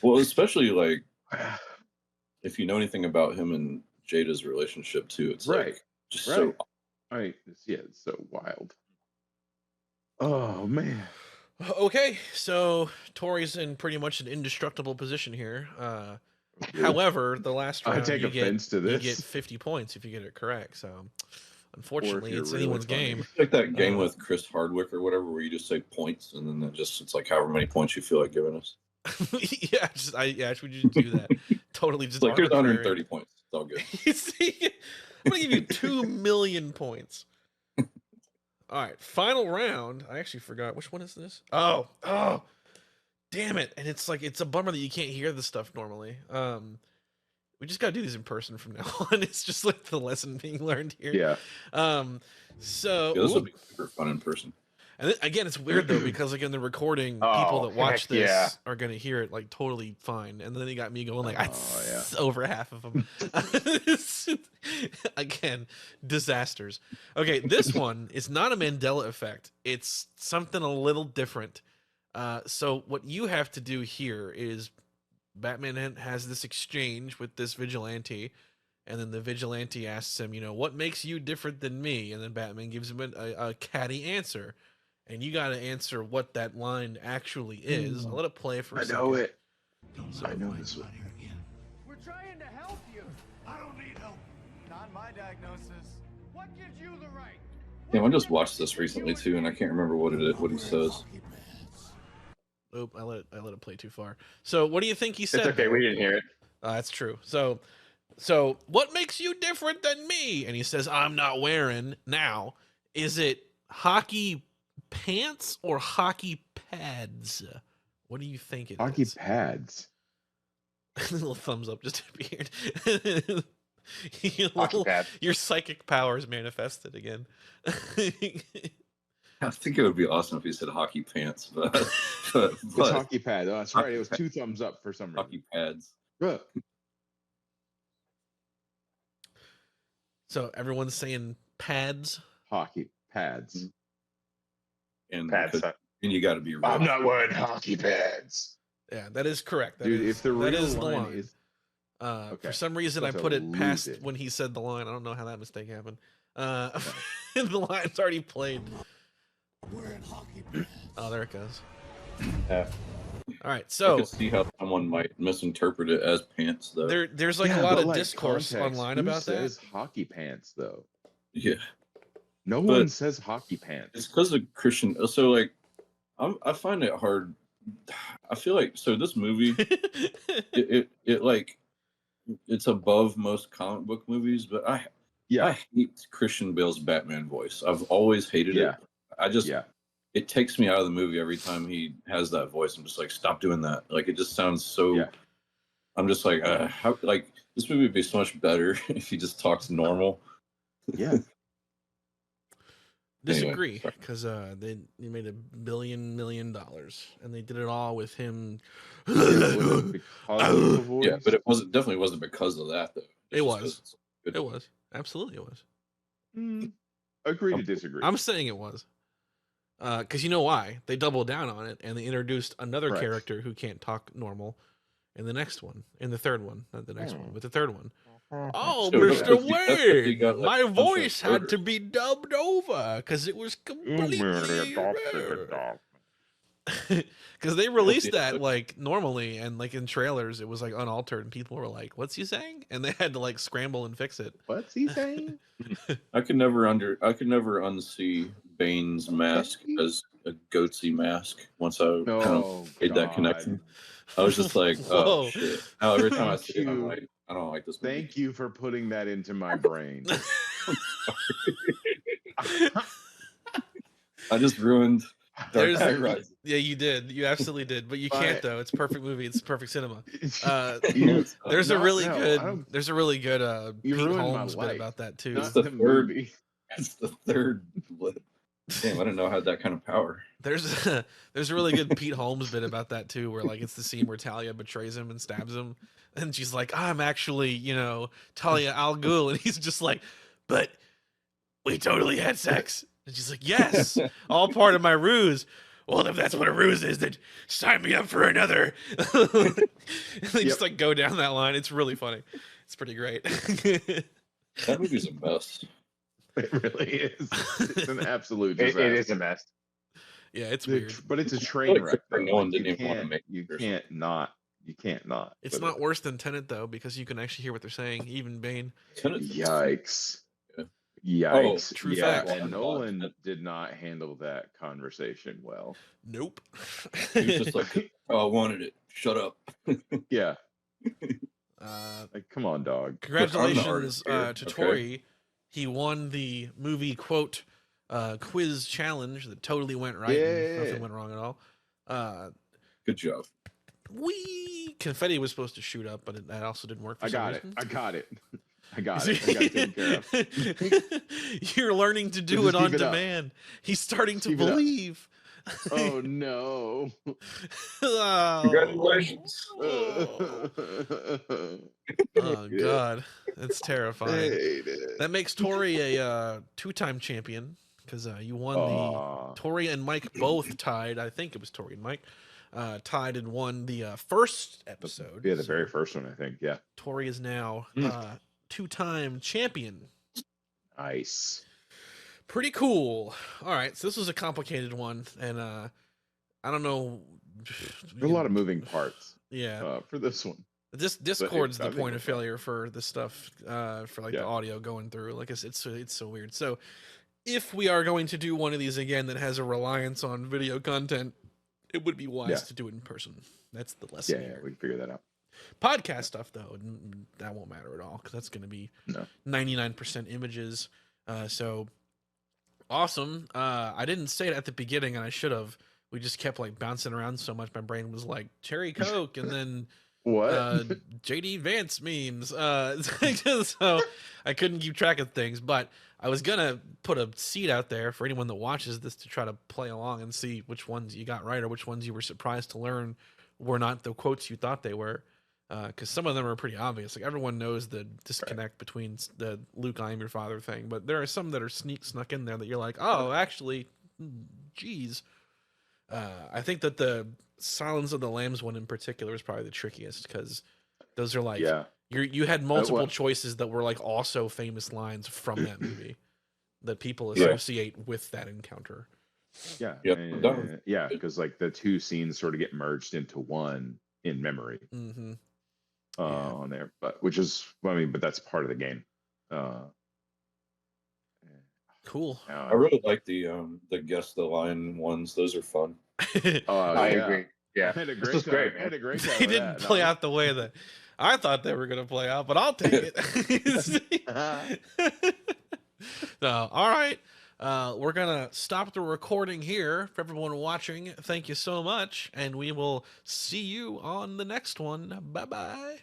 well, especially like if you know anything about him and Jada's relationship too, it's like just so. Right. Yeah, it's so wild. Oh man. Okay, so Tori's in pretty much an indestructible position here. However, the last round take offense to this. You get 50 points if you get it correct. So, unfortunately, it's anyone's game. It's like that game with Chris Hardwick or whatever, where you just say points and then it's like however many points you feel like giving us. Yeah, we just do that. Totally, just like here's 130 points. It's all good. See, I'm gonna give you 2 million points. All right, final round. I actually forgot which one is this. Oh, damn it! And it's a bummer that you can't hear this stuff normally. We just gotta do these in person from now on. It's just like the lesson being learned here. Yeah. So this will be super fun in person. And again, it's weird though because like in the recording, people that watch this are gonna hear it like totally fine, and then they got me going like, over half of them. Again, disasters. Okay, this one is not a Mandela effect. It's something a little different. So what you have to do here is Batman has this exchange with this vigilante, and then the vigilante asks him, what makes you different than me? And then Batman gives him a catty answer. And you got to answer what that line actually is. I'll let it play for a second. I know it. I know this one. We're trying to help you. I don't need help. Not my diagnosis. What gives you the right? Yeah, I just watched this recently too, and I can't remember what he says. Oop, I let it play too far. So what do you think he said? It's okay, we didn't hear it. That's true. So what makes you different than me? And he says, I'm not wearing now. Is it hockey pants or hockey pads? What do you think it hockey is? Pads. A little thumbs up just appeared. Pads. Your psychic powers manifested again. I think it would be awesome if he said hockey pants, but it's hockey pad. Oh, that's right. It was 2 thumbs up for some reason. Hockey pads. So everyone's saying pads. Hockey pads. And Pads. And you got to be real. I'm not wearing hockey pads. Yeah, that is correct. Dude, if the real line line is for some reason I put it past when he said the line. I don't know how that mistake happened. The line's already played. Oh, there it goes. Yeah. All right, I so can see how someone might misinterpret it as pants, though. There's like a lot of discourse online about that. Who says hockey pants though? Yeah. No one says hockey pants. It's because of Christian. So like, I find it hard. I feel like this movie, it like, it's above most comic book movies, but I hate Christian Bale's Batman voice. I've always hated it. I just it takes me out of the movie every time he has that voice. I'm just like, stop doing that. Like it just sounds so. I'm just like, how like this movie would be so much better if he just talks normal. Yeah. Disagree, because they made $1 billion million, and they did it all with him. Yeah, but it definitely wasn't because of that though. It was. Good It choice. was. Absolutely it was. Agree to disagree. I'm saying it was. Because you know why? They doubled down on it and they introduced another Right. character who can't talk normal in the next one, in the third one, not the next one, but the third one. Oh, So Mr. that's what he Wayne, got, like, my a bunch of voice had to murders. be dubbed over because it was completely because they released that like normally and like in trailers it was like unaltered and people were like, "What's he saying?" And they had to like scramble and fix it. What's he saying? I could never unsee Bane's mask as a goatsy mask once I kind of made that connection. I was just like, oh Whoa. shit. Now every time I Thank see it, I'm you. like, I don't like this movie. Thank you for putting that into my brain. I just ruined Dark Knight Rises. Yeah, you did. You absolutely did. But you can't though. It's perfect movie. It's perfect cinema. There's a really good You Pete ruined my Holmes bit life. about that too. It's the third. It's the third blip. Damn, I didn't know I had that kind of power. There's a really good Pete Holmes bit about that too, where like it's the scene where Talia betrays him and stabs him, and she's like, "I'm actually, Talia al Ghul," and he's just like, "But we totally had sex," and she's like, "Yes, all part of my ruse." Well, if that's what a ruse is, then sign me up for another. They just like go down that line. It's really funny. It's pretty great. That movie's a mess. It really is. It's an absolute It disaster. is a mess. Yeah, it's weird. But it's a train wreck. Christopher though. Nolan Like, didn't even want to make you it or can't not. You can't not. It's with not it. worse than Tenet though, because you can actually hear what they're saying. Even Bane. Yikes. Yeah. Yikes. Oh, true yeah, fact. and Nolan did not handle that conversation well. Nope. He was just like, "Oh, I wanted it. Shut up." Yeah. Like, come on, dog. Congratulations here, to okay? Tori. He won the movie quote quiz challenge that totally went right. And nothing went wrong at all. Good job. Confetti was supposed to shoot up, but that also didn't work for I some got it. reason. I got it. I got it. I got it taken care of. You're learning to do Just it on keep it up. demand. He's starting to Keep it up. believe. Oh no. Oh. Congratulations. Oh God, that's terrifying. That makes Tori a two-time champion because you won the. Tori and Mike both tied. I think it was Tori and Mike tied and won the first episode. Yeah, the very first one, I think. Yeah. Tori is now two-time champion. Nice. Pretty cool. All right, so this was a complicated one, and I don't know. There's a lot of moving parts. Yeah. For this one. This Discord's I the think point of it's fine. failure for this stuff, for like the audio going through. Like it's so weird. So if we are going to do one of these again that has a reliance on video content, it would be wise to do it in person. That's the lesson. Yeah, we can figure that out. Podcast stuff though, that won't matter at all because that's going to be 99% images. So awesome. I didn't say it at the beginning, and I should have. We just kept like bouncing around so much. My brain was like Cherry Coke, and then what JD Vance memes. So I couldn't keep track of things, but I was gonna put a seed out there for anyone that watches this to try to play along and see which ones you got right or which ones you were surprised to learn were not the quotes you thought they were. Because some of them are pretty obvious. Like everyone knows the disconnect between the Luke, I am your father thing, but there are some that are snuck in there that you're like, oh, actually, geez. I think that the Silence of the Lambs one in particular is probably the trickiest because those are like you had multiple choices that were like also famous lines from that movie that people associate with that encounter. Yeah, yeah, because like the two scenes sort of get merged into one in memory. Mm-hmm. On there, but which is, I mean, but that's part of the game. Cool. I really like the guess the line ones. Those are fun. I agree. Yeah, I had a this great was time. great, I man. had a great time They with didn't that. play out the way that I thought they were going to play out, but I'll take it. So, all right. We're going to stop the recording here. For everyone watching, thank you so much, and we will see you on the next one. Bye-bye.